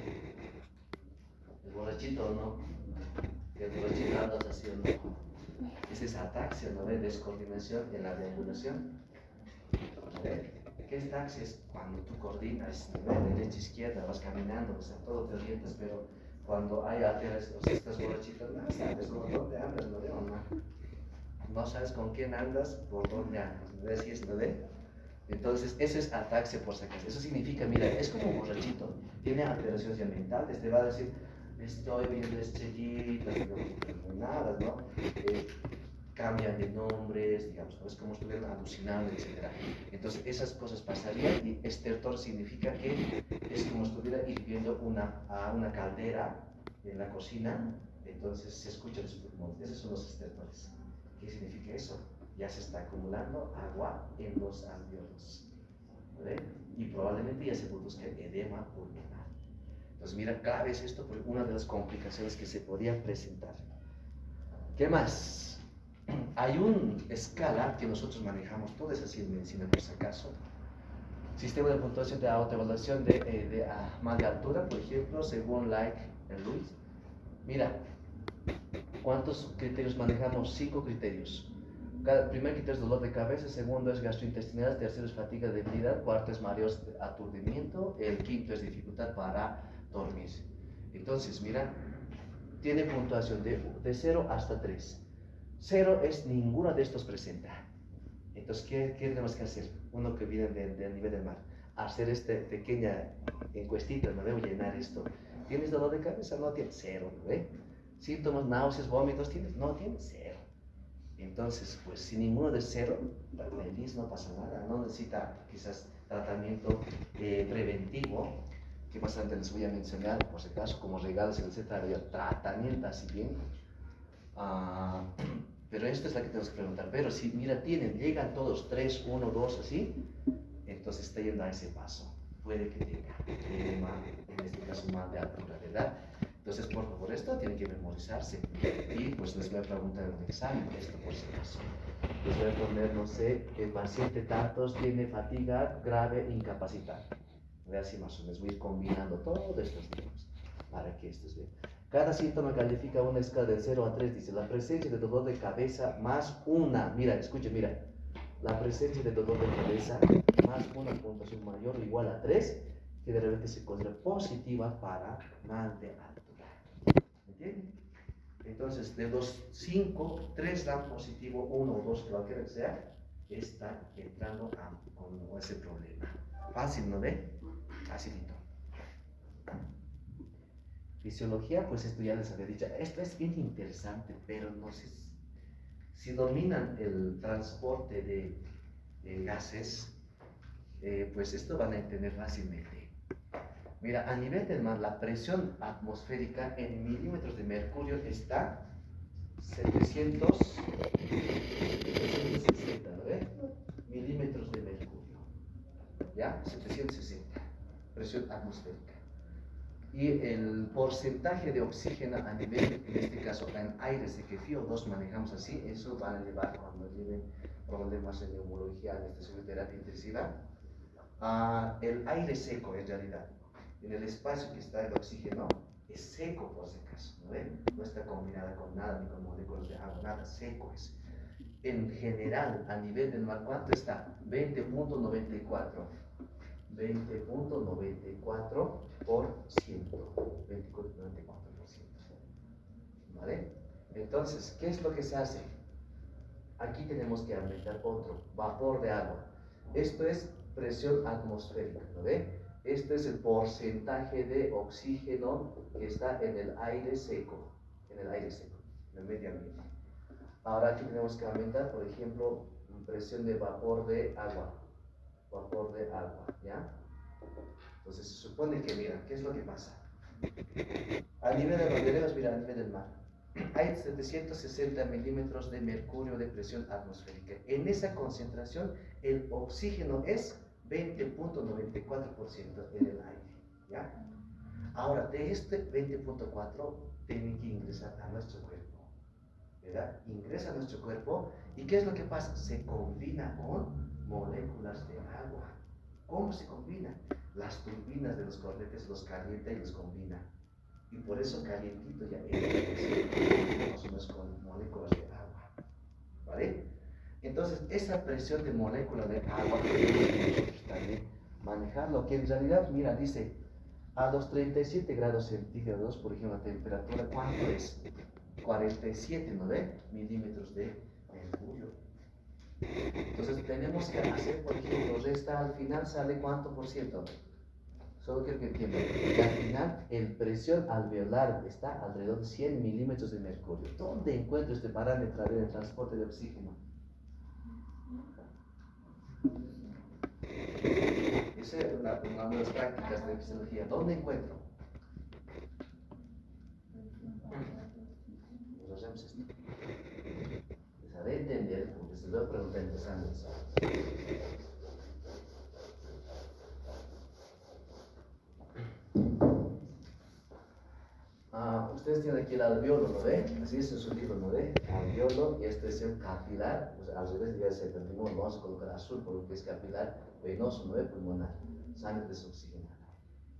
El borrachito, ¿no? El borrachito andas haciendo. Esa es ataxia, ¿no? De descoordinación en la deambulación. ¿Qué es ataxia? Es cuando tú coordinas, ¿no? Derecha, izquierda, vas caminando, o sea, todo te orientas, pero cuando hay arterias, o sea, estás borrachito, no sabes dónde andas, ¿no? No sabes con quién andas, por dónde andas, ¿no? Así es, ¿no? Entonces, eso es ataxia por si acaso. Eso significa, mira, es como un borrachito, tiene alteraciones mentales, te va a decir, estoy viendo estrellitas, nada, ¿no? Cambian de nombres, digamos, ¿no? Es como si estuvieran alucinando, etc. Entonces, esas cosas pasarían y estertor significa que es como si estuviera hirviendo una caldera en la cocina, entonces se escuchan los pulmones. Esos son los estertores. ¿Qué significa eso? Ya se está acumulando agua en los alveolos. ¿ve? Y probablemente ya se produzca edema pulmonar. Entonces, mira, clave es esto por una de las complicaciones que se podría presentar. ¿Qué más? Hay una escala que nosotros manejamos, todo es así en medicina por si acaso. Sistema de puntuación de autoevaluación de mal de altura, por ejemplo, según Like y Luis. Mira, ¿cuántos criterios manejamos? 5 criterios. Primer criterio es dolor de cabeza, segundo es gastrointestinal, tercero es fatiga de debilidad, cuarto es mareos de aturdimiento, el quinto es dificultad para dormir. Entonces, mira, tiene puntuación de 0 hasta 3. 0 es ninguna de estos presenta. Entonces, ¿qué tenemos que hacer? Uno que viene del nivel del mar. Hacer esta pequeña encuestita, no debo llenar esto. ¿Tienes dolor de cabeza? No, tienes 0, ¿no ve? ¿Síntomas, náuseas, vómitos? ¿Tienes? No, tienes 0. Entonces, pues si ninguno de 0, feliz, no pasa nada. No necesita quizás tratamiento preventivo, que más adelante les voy a mencionar, por si acaso, como regalos, etcétera, tratamiento así bien. Pero esta es la que tenemos que preguntar. Pero si, mira, llegan todos 3, 1, 2, así, entonces está yendo a ese paso. Puede que tenga edema, en este caso mal de altura, ¿verdad? Entonces, por favor, esto tiene que memorizarse. Y pues les voy a preguntar en el examen, esto por si acaso. Les voy a poner, no sé, el paciente tantos tiene fatiga grave incapacitante. Así más o menos, voy a ir combinando todos estos tipos para que estés bien. Cada síntoma califica una escala de 0 a 3, dice la presencia de dolor de cabeza más una, mira, escuche, mira, la presencia de dolor de cabeza más una puntuación mayor o igual a 3, que de repente se considera positiva para mal de altura. ¿Me entienden? Entonces, de los 5, 3 dan positivo, 1 o 2, cualquiera que sea, está entrando con ese problema. Fácil, ¿no ve? Facilito. Fisiología, pues esto ya les había dicho. Esto es bien interesante, pero no sé si dominan el transporte de gases, pues esto van a entender fácilmente. Mira, a nivel del mar, la presión atmosférica en milímetros de mercurio está 760, ¿no ve? Milímetros de mercurio. ¿Ya? 760. Presión atmosférica. Y el porcentaje de oxígeno a nivel, en este caso en aire seco, 2 manejamos así, eso van a llevar cuando lleven problemas de neumología, anestesia y terapia intensiva, el aire seco en realidad, en el espacio que está el oxígeno, es seco por si acaso, ¿no ven? No está combinada con nada, ni con moléculas de agua, nada, seco es. En general, a nivel del mar, ¿cuánto está? 20.94. 20.94%, 24.94%. ¿Vale? Entonces, ¿qué es lo que se hace? Aquí tenemos que aumentar otro, vapor de agua. Esto es presión atmosférica, ¿no ve? Este es el porcentaje de oxígeno que está en el aire seco, en el medio ambiente. Ahora aquí tenemos que aumentar, por ejemplo, presión de vapor de agua. Vapor de agua, ¿ya? Entonces se supone que, mira, ¿qué es lo que pasa? A nivel de los veremos, mira, a nivel del mar, hay 760 milímetros de mercurio de presión atmosférica. En esa concentración, el oxígeno es 20.94% en el aire, ¿ya? Ahora, de este 20.4 tiene que ingresar a nuestro cuerpo, ¿verdad? Ingresa a nuestro cuerpo, ¿y qué es lo que pasa? Se combina con moléculas de agua. ¿Cómo se combina? Las turbinas de los cornetes los calienta y los combina. Y por eso calientito ya es con moléculas de agua. ¿Vale? Entonces, esa presión de moléculas de agua nosotros también manejarlo, que en realidad, mira, dice, a los 37 grados centígrados, por ejemplo, la temperatura, ¿cuánto es? 47, ¿no ve? Milímetros de mercurio. Entonces tenemos que hacer, por ejemplo, resta al final sale ¿cuánto por ciento? Solo quiero que entiendan. Y al final, el presión alveolar está alrededor de 100 milímetros de mercurio. ¿Dónde encuentro este parámetro en el transporte de oxígeno? Esa es una de las prácticas de fisiología. ¿Dónde encuentro? Nos hacemos esto. Les haré entender, porque se lo voy a preguntar empezando eso. Ustedes tienen aquí el alveolo, ¿no ve? Así es en su libro, ¿no ve? Alveolo, y este es el capilar, pues al revés debe ser el timón, vamos a colocar azul por lo que es capilar venoso, ¿no ve? Pulmonar, sangre desoxigenada.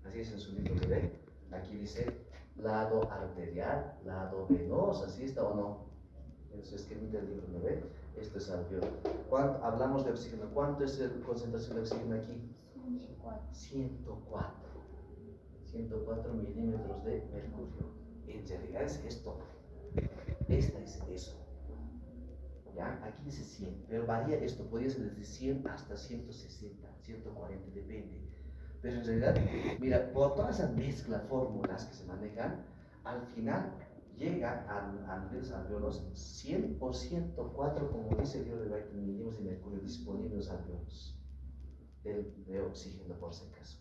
Así es en su libro, ¿no ve? Aquí dice lado arterial, lado venoso, ¿así está o no? En su esquemita del libro, ¿no ve? Esto es alveolo. Hablamos de oxígeno, ¿cuánto es la concentración de oxígeno aquí? 104. 104 milímetros de mercurio. En realidad es esto. Esta es eso. ¿Ya? Aquí dice 100, pero varía esto, podría ser desde 100 hasta 160, 140, depende. Pero en realidad, mira, por toda esa mezcla de fórmulas que se manejan, al final llega a niveles alveolos 100 o 104, como dice el libro de White, milímetros de mercurio disponibles en los alveolos de oxígeno, por si acaso.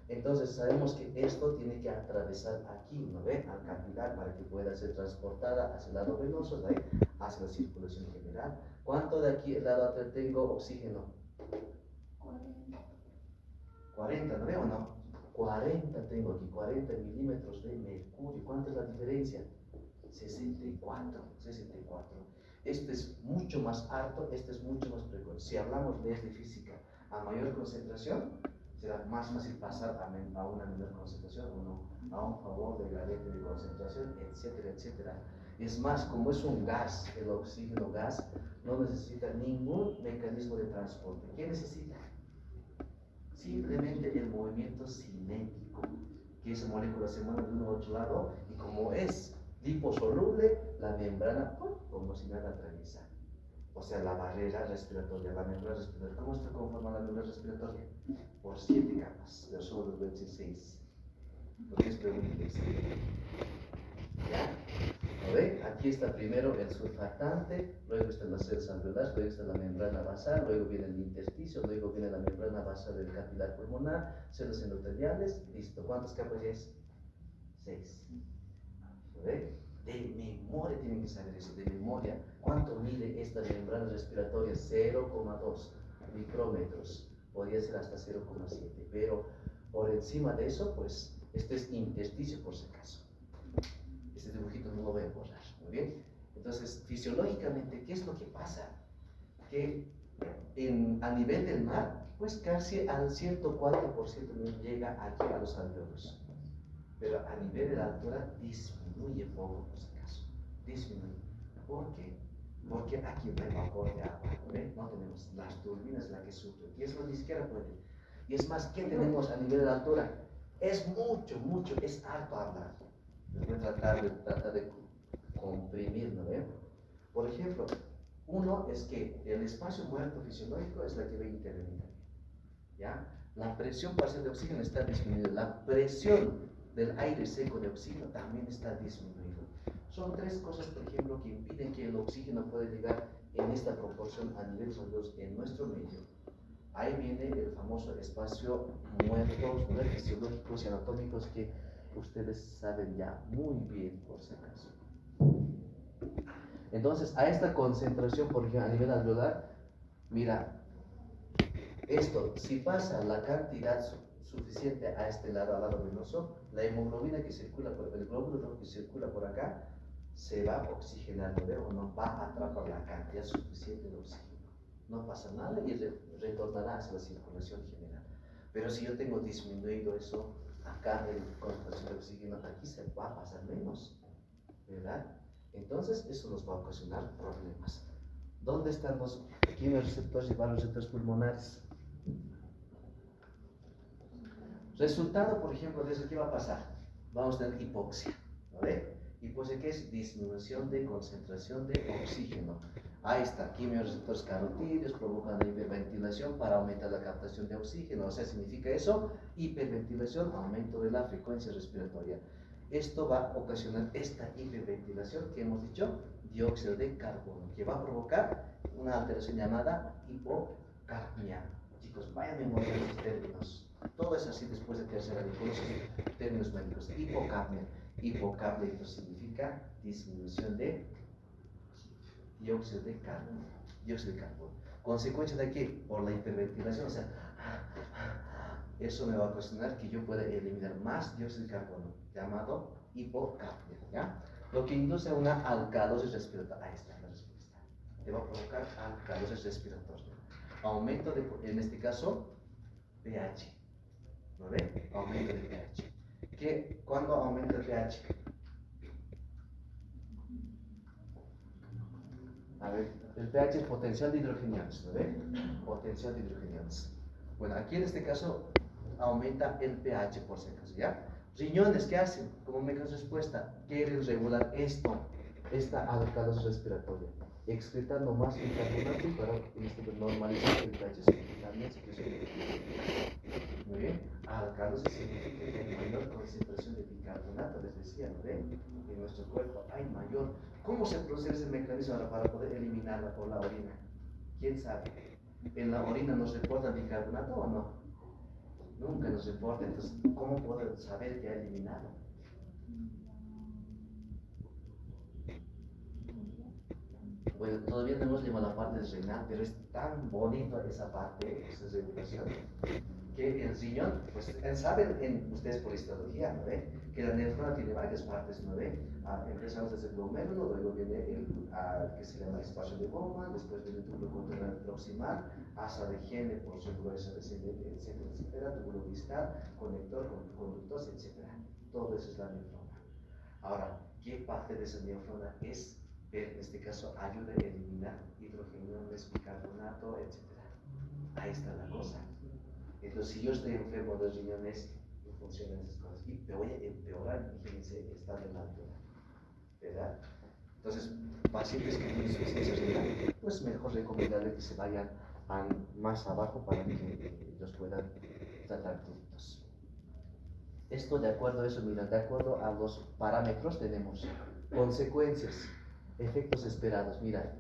Entonces sabemos que esto tiene que atravesar aquí, ¿no ve? Al capilar para que pueda ser transportada hacia el lado venoso, ¿no ve? Hacia la circulación general. ¿Cuánto de aquí el lado atrás tengo oxígeno? 40, ¿no ve o no? 40 tengo aquí, 40 milímetros de mercurio. ¿Cuánta es la diferencia? 64, 64. Este es mucho más alto, este es mucho más precoz. Si hablamos de física, a mayor concentración, será más fácil pasar a una menor concentración o no, a un favor de gradiente de concentración, etcétera, etcétera. Es más, como es un gas, el oxígeno gas, no necesita ningún mecanismo de transporte. ¿Qué necesita? Simplemente el movimiento cinético, que esa molécula se mueve de uno a otro lado, y como es liposoluble, la membrana, como si nada atraviesa. O sea, la barrera respiratoria, la membrana respiratoria. ¿Cómo está conformada la membrana respiratoria? Por 7 capas, de solo los 26. Porque es pregunta. ¿Ya? ¿Lo ve? Aquí está primero el surfactante, luego están las células alveolares, luego está la membrana basal, luego viene el intersticio, luego viene la membrana basal del capilar pulmonar, células endoteliales, listo. ¿Cuántas capas ya es? 6. ¿Lo ve? De memoria tienen que saber eso, de memoria. ¿Cuánto mide esta membrana respiratoria? 0,2 micrómetros. Podría ser hasta 0,7, pero por encima de eso, pues, este es intersticio por si acaso. Este dibujito no lo voy a borrar, ¿muy bien? Entonces, fisiológicamente, ¿qué es lo que pasa? Que a nivel del mar, pues casi al 104% llega aquí a los alveolos. Pero a nivel de la altura disminuye poco, por si acaso. Disminuye. ¿Por qué? Porque aquí no hay vapor de agua, ¿ve? No tenemos las turbinas la que sufren. Y eso ni siquiera puede. Y es más, ¿qué tenemos a nivel de la altura? Es mucho, es harto hablar. Voy a tratar de comprimir, ¿no ve? Por ejemplo, uno es que el espacio muerto fisiológico es la que va a intervenir. ¿Ya? La presión parcial de oxígeno está disminuida. La presión del aire seco de oxígeno también está disminuido. Son 3 cosas, por ejemplo, que impiden que el oxígeno pueda llegar en esta proporción a niveles alveolos en nuestro medio. Ahí viene el famoso espacio muerto, fisiológicos y anatómicos que ustedes saben ya muy bien, por si acaso. Entonces, a esta concentración, por ejemplo, a nivel alveolar, mira, esto, si pasa la cantidad suficiente a este lado, al lado venoso, la hemoglobina que circula por el glóbulo rojo que circula por acá, se va a oxigenar, ¿no? O no va a atrapar la cantidad suficiente de oxígeno. No pasa nada y retornará hacia la circulación general. Pero si yo tengo disminuido eso, acá en concentración de oxígeno, aquí se va a pasar menos, ¿verdad? Entonces eso nos va a ocasionar problemas. ¿Dónde están los quimioreceptores y vasoreceptores pulmonares? Resultado, por ejemplo, de eso, ¿qué va a pasar? Vamos a tener hipoxia, ¿no ve? Hipoxia, ¿qué es? Disminución de concentración de oxígeno. Ahí está, quimioreceptores carotídeos provocan la hiperventilación para aumentar la captación de oxígeno. O sea, significa eso, hiperventilación, aumento de la frecuencia respiratoria. Esto va a ocasionar esta hiperventilación que hemos dicho, dióxido de carbono, que va a provocar una alteración llamada hipocapnia. Chicos, vayan memoriando esos términos. Todo es así después de tercera de cursos, términos médicos. Hipocapnia. Hipocapnia significa disminución de dióxido de carbono. Dióxido de carbono. ¿Consecuencia de qué? Por la hiperventilación, o sea, eso me va a ocasionar que yo pueda eliminar más dióxido de carbono, llamado hipocapnia, ¿ya? Lo que induce a una alcalosis respiratoria. Ahí está la respuesta. Te va a provocar alcalosis respiratoria. Aumento de, en este caso, pH. ¿No ve? Aumento de pH. ¿Cuándo aumenta el pH? A ver, el pH es potencial de hidrogeniones, ¿no ve? Potencial de hidrogeniones. Bueno, aquí en este caso aumenta el pH por si acaso, ¿ya? Riñones, ¿qué hacen? Como mecanismo de respuesta, quieren regular esta alcalosis respiratoria, excretando más bicarbonato para normalizar el pH. Muy bien, alcalosis significa que hay mayor concentración de bicarbonato, les decía, ¿no ven? En nuestro cuerpo hay mayor. ¿Cómo se produce ese mecanismo para poder eliminarla por la orina? ¿Quién sabe? ¿En la orina nos reporta bicarbonato o no? Nunca nos reporta, entonces, ¿cómo puedo saber que ha eliminado? Bueno, todavía no hemos llegado a la parte del renal, pero es tan bonito esa parte, esa regulación, que el riñón, pues saben ustedes por histología, ¿no ve? Que la nefrona tiene varias partes, ¿no ve? Empezamos desde el glomérulo, luego viene el que se llama espacio de Bowman, después viene el túbulo conductual proximal, asa de Henle por su grueso descende, etcétera, túbulo distal, conector, conductor, etcétera. Todo eso es la nefrona. Ahora, ¿qué parte de esa nefrona es? En este caso, ayuda a eliminar hidrogeniones, bicarbonato, etcétera. Ahí está la cosa. Entonces, si yo estoy enfermo de riñones, no funcionan esas cosas. Y me voy a empeorar, imagínense, estar en la altura. ¿Verdad? Entonces, pacientes que tienen insuficiencia renal, pues mejor recomendarle que se vayan más abajo para que ellos puedan tratar juntos. Esto de acuerdo a eso, mira, de acuerdo a los parámetros tenemos consecuencias, efectos esperados. Mira,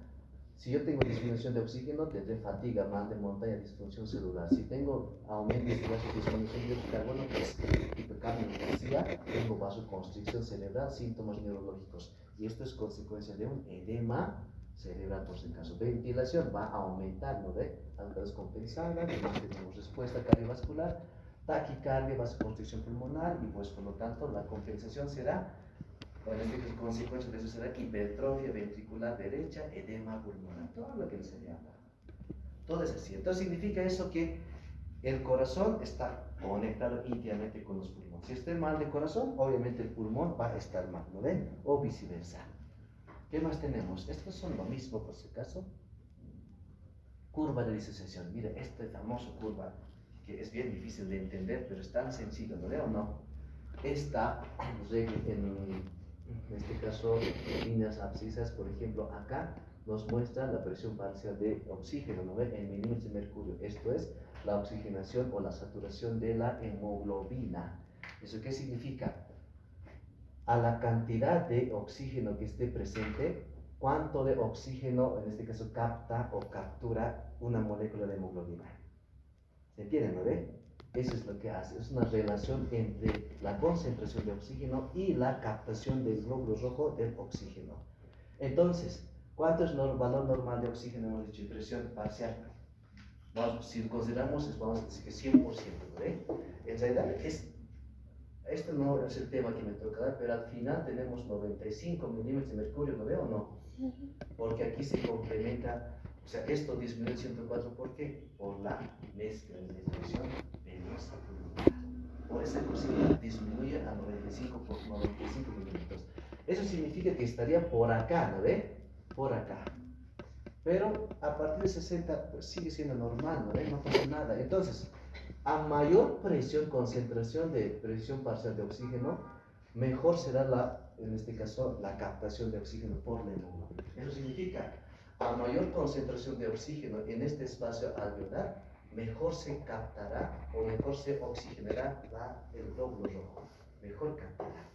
si yo tengo disminución de oxígeno, tendré fatiga, mal de montaña, disfunción celular. Si tengo aumento de disminución de dióxido de carbono, pues hipercapnia, tengo vasoconstricción cerebral, síntomas neurológicos. Y esto es consecuencia de un edema cerebral, por si acaso. Ventilación va a aumentar, ¿no ve? Alta descompensada, además tenemos respuesta cardiovascular, taquicardia, vasoconstricción pulmonar, y pues por lo tanto la compensación será, bueno, en consecuencia de eso será hipertrofia ventricular derecha, edema pulmonar, todo lo que les había hablado. Todo es así. Entonces significa eso que el corazón está conectado íntimamente con los pulmones. Si estoy mal de corazón, obviamente el pulmón va a estar mal, ¿no ven? O viceversa. ¿Qué más tenemos? Estos son lo mismo, por si acaso. Curva de disociación. Mira, esta famosa curva, que es bien difícil de entender, pero es tan sencillo, ¿no veo o no? Esta, en este caso, líneas abscisas, por ejemplo, acá nos muestra la presión parcial de oxígeno, ¿no ve? En milímetros de mercurio. Esto es la oxigenación o la saturación de la hemoglobina. ¿Eso qué significa? A la cantidad de oxígeno que esté presente, cuánto de oxígeno, en este caso, capta o captura una molécula de hemoglobina. ¿Se entiende, no ve? Eso es lo que hace, es una relación entre la concentración de oxígeno y la captación del glóbulo rojo del oxígeno. Entonces, ¿cuánto es el valor normal de oxígeno? Hemos dicho, presión parcial. Si lo consideramos, vamos a decir que 100%, ¿no ve? En realidad, esto no es el tema que me toca dar, pero al final tenemos 95 milímetros de mercurio, ¿lo veo o no? Porque aquí se complementa, o sea, esto disminuye el 104, ¿por qué? Por la mezcla de presión venosa pulmonar. Por esa cosita disminuye a 95 por 95 milímetros. Eso significa que estaría por acá, ¿no ve? Por acá. Pero a partir de 60, pues sigue siendo normal, ¿no ve? No pasa nada. Entonces, a mayor presión, concentración de presión parcial de oxígeno, mejor será en este caso, la captación de oxígeno por la hemoglobina. Eso significa, a mayor concentración de oxígeno en este espacio alveolar, mejor se captará o mejor se oxigenará el glóbulo rojo. Mejor captará.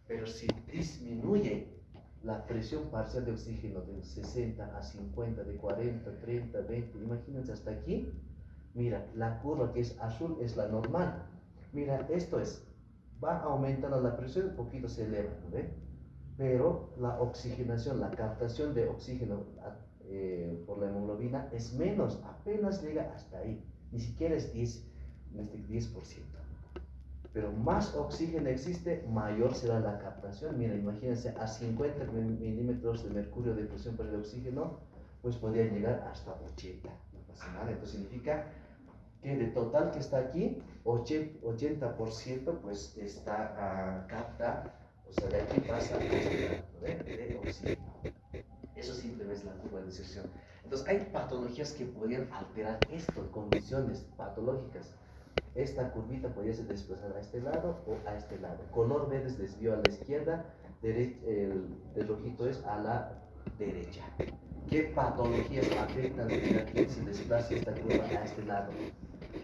Pero si disminuye la presión parcial de oxígeno de 60 a 50, de 40, 30, 20, imagínense hasta aquí. Mira, la curva que es azul es la normal. Mira, esto va aumentando la presión, un poquito se eleva, ¿no ve? Pero la oxigenación, la captación de oxígeno por la hemoglobina es menos, apenas llega hasta ahí. Ni siquiera es 10, en este 10%. Pero más oxígeno existe, mayor será la captación. Mira, imagínense, a 50 milímetros de mercurio de presión por el oxígeno, pues podría llegar hasta 80. No pasa nada. Entonces significa que de total que está aquí, 80% pues está, capta, o sea, de aquí pasa a este lado, de oxígeno. Eso simplemente es la curva de disección. Entonces hay patologías que podrían alterar esto, condiciones patológicas. Esta curvita podría ser desplazada a este lado o a este lado. Color verde es desvío a la izquierda, el rojito es a la derecha. ¿Qué patologías afectan que se desplace esta curva a este lado?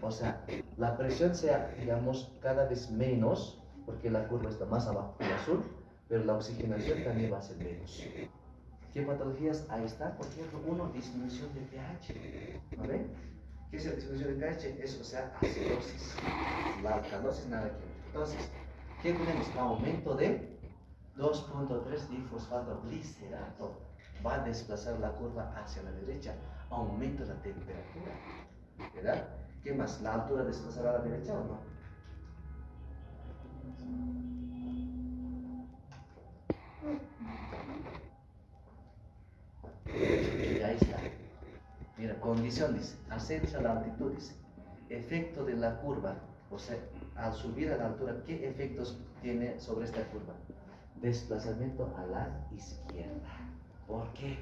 O sea, la presión sea, digamos, cada vez menos, porque la curva está más abajo que el azul, pero la oxigenación también va a ser menos. ¿Qué patologías? Ahí está, por ejemplo, uno, disminución de pH. ¿Vale? ¿Qué es la disminución de pH? Es, o sea, acidosis. La alcalosis, nada que ver. Entonces, ¿qué tenemos? Aumento de 2.3 difosfato glicerato. Va a desplazar la curva hacia la derecha. Aumenta la temperatura. ¿Verdad? ¿Qué más? ¿La altura desplazará a la derecha o no? Y ahí está. Mira, condición dice, ascenso a la altitud dice, efecto de la curva, o sea, al subir a la altura, ¿qué efectos tiene sobre esta curva? Desplazamiento a la izquierda. ¿Por qué?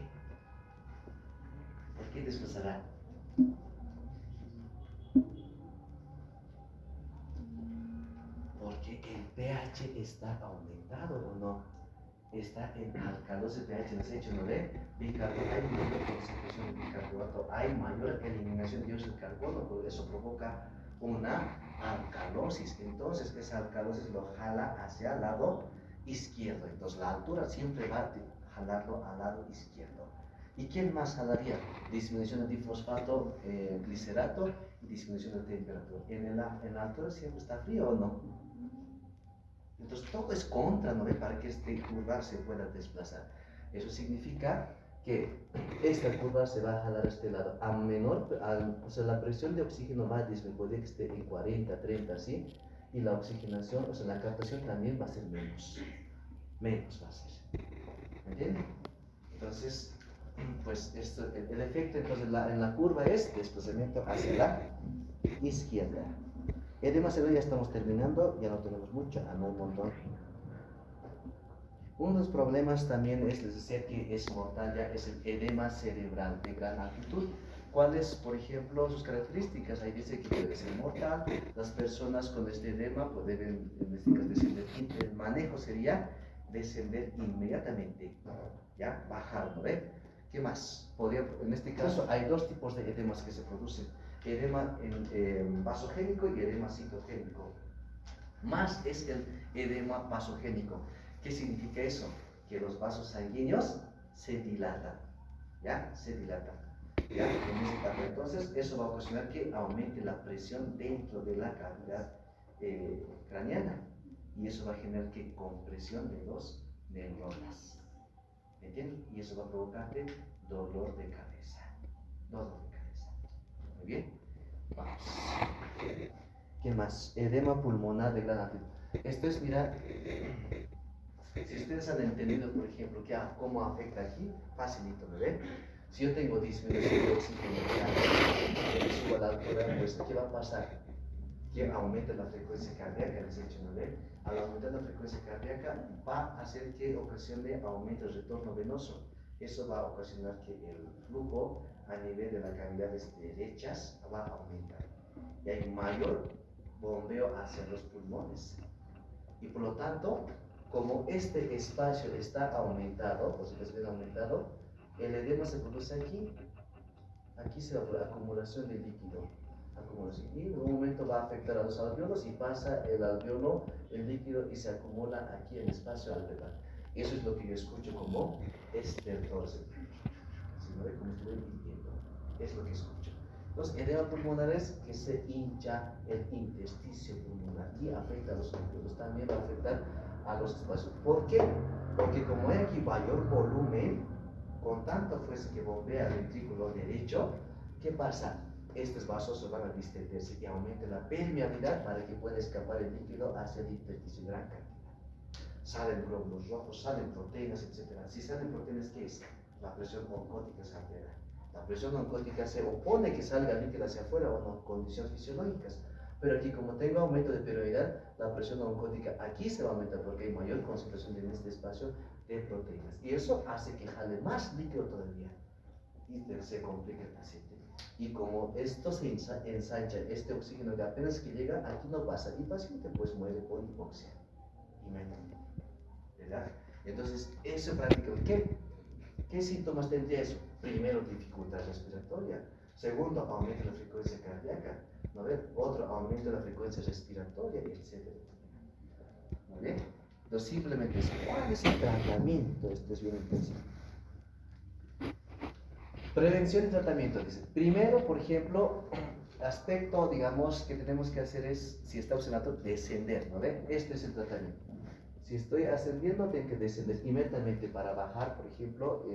¿Por qué desplazará? Porque el pH está aumentado o no. Está en alcalosis pH en ese hecho, ¿no ve? Bicarbonato, hay mayor concentración de bicarbonato, hay mayor eliminación de dióxido de carbono, por eso provoca una alcalosis. Entonces, esa alcalosis lo jala hacia el lado izquierdo. Entonces, la altura siempre va a jalarlo al lado izquierdo. ¿Y quién más jalaría? Disminución de difosfato glicerato y disminución de temperatura. En la altura siempre está frío o no. Entonces todo es contra, ¿no ve? Para que este curva se pueda desplazar. Eso significa que esta curva se va a jalar a este lado. A menor, o sea, la presión de oxígeno va a disminuir, puede que esté en 40, 30, ¿sí? Y la oxigenación, o sea, la captación también va a ser menos. Menos va a ser. ¿Me entienden? Entonces, pues el efecto entonces en la curva es desplazamiento hacia la izquierda. Edema cerebral, ya estamos terminando, ya no tenemos mucho, no un montón. Uno de los problemas también es, les decía que es mortal ya, es el edema cerebral de gran altitud. ¿Cuáles, por ejemplo, sus características? Ahí dice que puede ser mortal, las personas con este edema pues deben, en este caso, descender. El manejo sería descender inmediatamente, ¿ya? Bajar, ¿no ve? ¿Qué más? En este caso hay dos tipos de edemas que se producen. Edema vasogénico y edema citogénico. Más es el edema vasogénico. ¿Qué significa eso? Que los vasos sanguíneos se dilatan, ¿ya? Se dilatan, ¿ya? En ese caso, entonces, eso va a ocasionar que aumente la presión dentro de la cavidad craneana y eso va a generar que compresión de los neuronas, ¿me entienden? Y eso va a provocarte dolor de cabeza, dolor de cabeza. Muy bien, vamos. ¿Qué más? Edema pulmonar de gran altitud. Esto es, mira, si ustedes han entendido, por ejemplo, cómo afecta aquí, facilito, ¿me ven? Si yo tengo disminución de oxígeno, subo a la altura, pues, ¿qué va a pasar? Que aumenta la frecuencia cardíaca, les he dicho, ¿no ven? Al aumentar la frecuencia cardíaca, va a hacer que ocasione aumento del retorno venoso. Eso va a ocasionar que el flujo a nivel de las cavidades derechas va a aumentar. Y hay mayor bombeo hacia los pulmones. Y por lo tanto, como este espacio está aumentado, o si les ven aumentado, el edema se produce aquí. Aquí se va por acumulación de líquido. Y en un momento va a afectar a los alveolos y pasa el alveolo, el líquido, y se acumula aquí en el espacio alveolar. Eso es lo que yo escucho como estertorse. Si no ve como estoy viviendo, es lo que escucho. Los edema pulmonares que se hincha el intersticio pulmonar y afecta a los alveolos, también va a afectar a los espacios. ¿Por qué? Porque como hay aquí mayor volumen, con tanta fuerza que bombea el ventrículo derecho, ¿qué pasa? estos vasos se van a distenderse y aumenta la permeabilidad para que pueda escapar el líquido hacia el intersticio en gran cantidad. Salen glóbulos rojos, salen proteínas, etc. Si salen proteínas, ¿qué es? La presión oncótica se altera. La presión oncótica se opone que salga líquido hacia afuera o no, condiciones fisiológicas. Pero aquí, como tengo aumento de permeabilidad, la presión oncótica aquí se va a aumentar porque hay mayor concentración en este espacio de proteínas. Y eso hace que jale más líquido todavía y se complica el paciente. Y como esto se ensancha, este oxígeno que apenas que llega, aquí no pasa. Y el paciente pues muere por hipoxia. ¿Verdad? Entonces, eso prácticamente, ¿qué síntomas tendría eso? Primero, dificultad respiratoria. Segundo, aumento de la frecuencia cardíaca. ¿No ven? Otro, aumento de la frecuencia respiratoria, etc. ¿No ven? Entonces, simplemente es, ¿cuál es el tratamiento? Esto es bien intensivo. Prevención y tratamiento, dice. Primero, por ejemplo, aspecto, digamos, que tenemos que hacer es, si está observando, descender, ¿no ven? Este es el tratamiento. Si estoy ascendiendo, tengo que descender inmediatamente para bajar, por ejemplo,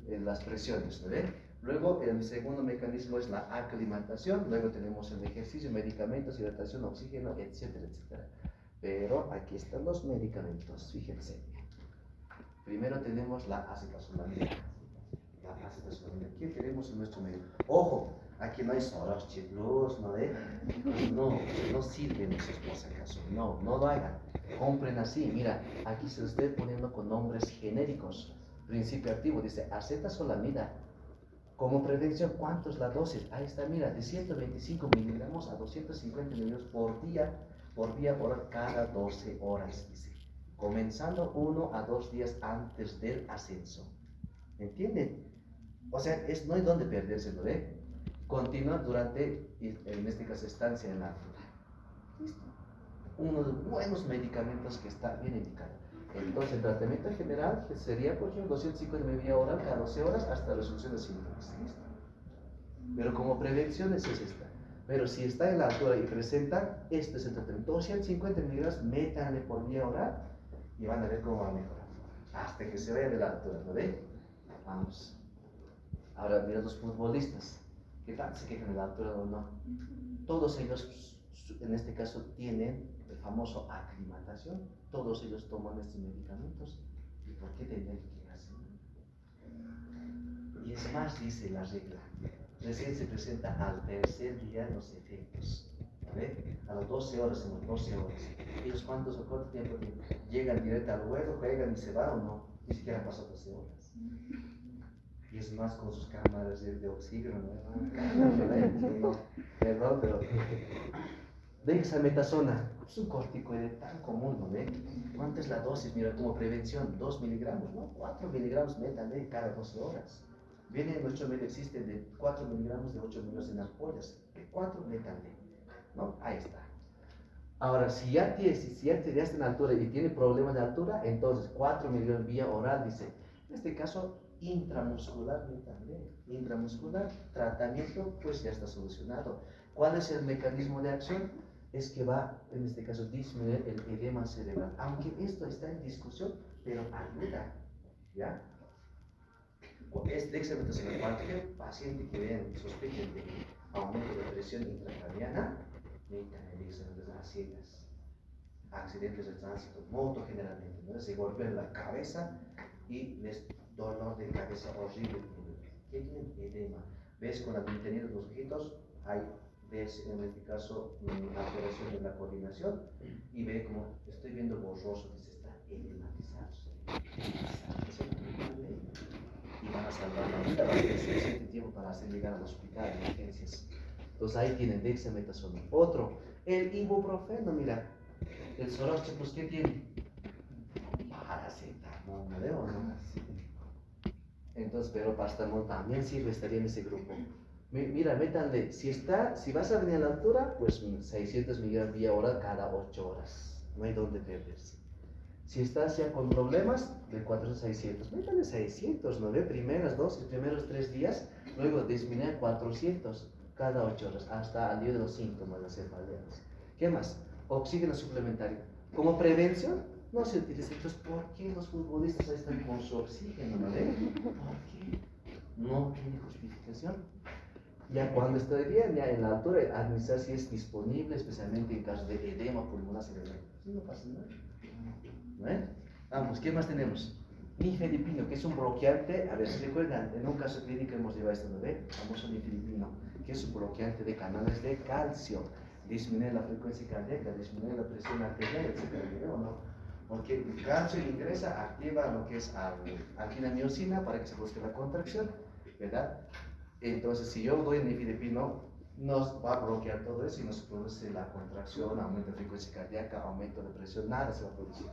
las presiones, ¿no ven? Luego, el segundo mecanismo es la aclimatación. Luego tenemos el ejercicio, medicamentos, hidratación, oxígeno, etcétera, etcétera. Pero aquí están los medicamentos, fíjense. Primero tenemos la acetazolamida. La acetazolamida. ¿Qué tenemos en nuestro medio? Ojo, aquí no hay Soros, Chiplos, ¿no ve? No sirven esos por si acaso. No lo hagan. Compren así. Mira, aquí se lo estoy poniendo con nombres genéricos. Principio activo, dice acetazolamida. Como prevención, ¿cuánto es la dosis? Ahí está, mira, de 125 miligramos a 250 miligramos por día oral cada 12 horas, dice. Comenzando 1 a 2 días antes del ascenso. ¿Entienden? O sea, no hay donde perderse, ¿no ve? Continúa durante, en este caso, estancia en la altura. Listo. Uno de los buenos medicamentos que está bien indicado. Entonces, el tratamiento general sería, por ejemplo, 250 media hora cada 12 horas hasta resolución de síntomas. ¿Listo? Pero como prevención es esta. Pero si está en la altura y presenta, este es el tratamiento. 250 miligramos, métanle por vía oral y van a ver cómo va a mejorar. Hasta que se vaya de la altura, ¿no ven? Vamos. Ahora, mira los futbolistas. ¿Qué tal? ¿Se quejan de la altura o no? Todos ellos, en este caso, tienen el famoso aclimatación. Todos ellos toman estos medicamentos. ¿Y por qué tendrían que quejarse? Y es más, dice la regla. Recién se presenta al tercer día los efectos. ¿Vale? A las 12 horas, en las 12 horas. ¿Ellos cuánto tiempo tienen? ¿Llegan directo al vuelo, juegan y se van o no? Ni siquiera pasan 12 horas. Y es más con sus cámaras de oxígeno, ¿no? Perdón, pero dexametasona es un corticoide tan común, ¿no ve? ¿Cuánta es la dosis? Mira, como prevención, 2 miligramos, ¿no? 4 miligramos métanle cada 12 horas. Viene en nuestro medio, existen de 4 miligramos, de 8 miligramos en ampollas. De 4 métanle, ¿no? Ahí está. Ahora, si ya está en altura y tiene problemas de altura, entonces 4 miligramos vía oral, dice. En este caso, intramuscular, métanle. Intramuscular, tratamiento, pues ya está solucionado. ¿Cuál es el mecanismo de acción? Es que va, en este caso, disminuir el edema cerebral. Aunque esto está en discusión, pero ayuda, ¿ya? Es dexametasona. Cualquier paciente que vean, sospechen de aumento de presión intracraniana, necesitan dexametasona a ciegas. Accidentes de tránsito, moto generalmente, ¿no? Se golpean la cabeza y les dolor de cabeza horrible. ¿Qué tienen? Edema. ¿Ves con la teniendo los ojitos? Hay, ves en este caso, alteración de la coordinación y ve como estoy viendo borroso, dice, está edematizado. Y van a salvar la vida, va a tener suficiente tiempo para hacer llegar al hospital de emergencias. Entonces ahí tienen dexametasona. Otro, el ibuprofeno, mira, el Soros, pues ¿qué tiene? Paracetamol, ¿no veo? ¿No? Entonces, pero paracetamol también sirve, estaría en ese grupo. Mira, métanle, si vas a venir a la altura, pues 600 miligramos vía oral cada 8 horas. No hay donde perderse. Si estás ya con problemas, de 400 a 600, métanle 600, ¿no ve? Primeras dosis, primeros 3 días, luego disminuye a 400 cada 8 horas, hasta al día de los síntomas de cefaleas. ¿Qué más? Oxígeno suplementario. Como prevención, no se utiliza. Entonces, ¿por qué los futbolistas están con su oxígeno, no ve? ¿Por qué? No tiene justificación. Ya cuando estoy bien, ya en la altura, administrar si es disponible, especialmente en caso de edema pulmonar cerebral. Sí, no pasa nada. ¿No es? Vamos, ¿qué más tenemos? Nifedipino, que es un bloqueante. A ver, si recuerdan, en un caso clínico hemos llevado esto, ¿no ve? Famoso nifedipino, que es un bloqueante de canales de calcio. Disminuye la frecuencia cardíaca, disminuye la presión arterial, etc. ¿O no? Porque el calcio ingresa, activa lo que es alquilamiosina para que se busque la contracción, ¿verdad? Entonces, si yo doy nifedipino, nos va a bloquear todo eso y nos produce la contracción, aumento de frecuencia cardíaca, aumento de presión, nada se va a producir.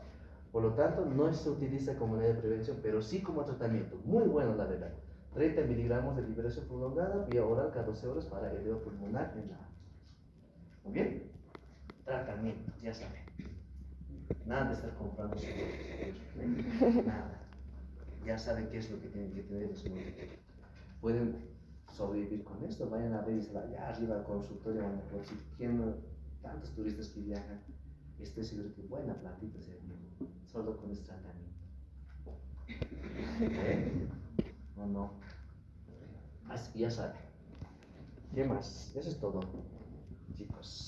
Por lo tanto, no se utiliza como medida de prevención, pero sí como tratamiento. Muy bueno, la verdad. 30 miligramos de liberación prolongada vía oral cada 12 horas para edema pulmonar en la. Muy bien. Tratamiento, ya saben. Nada de estar comprando seguros. Nada. Ya saben qué es lo que tienen que tener en su momento. Pueden sobrevivir con esto. Vayan a revisar allá arriba al consultorio, por si tienen tantos turistas que viajan. Estoy seguro que buena platita se solo con este tratamiento. ¿Eh? ¿O no? Así ya saben. ¿Qué más? Eso es todo, chicos.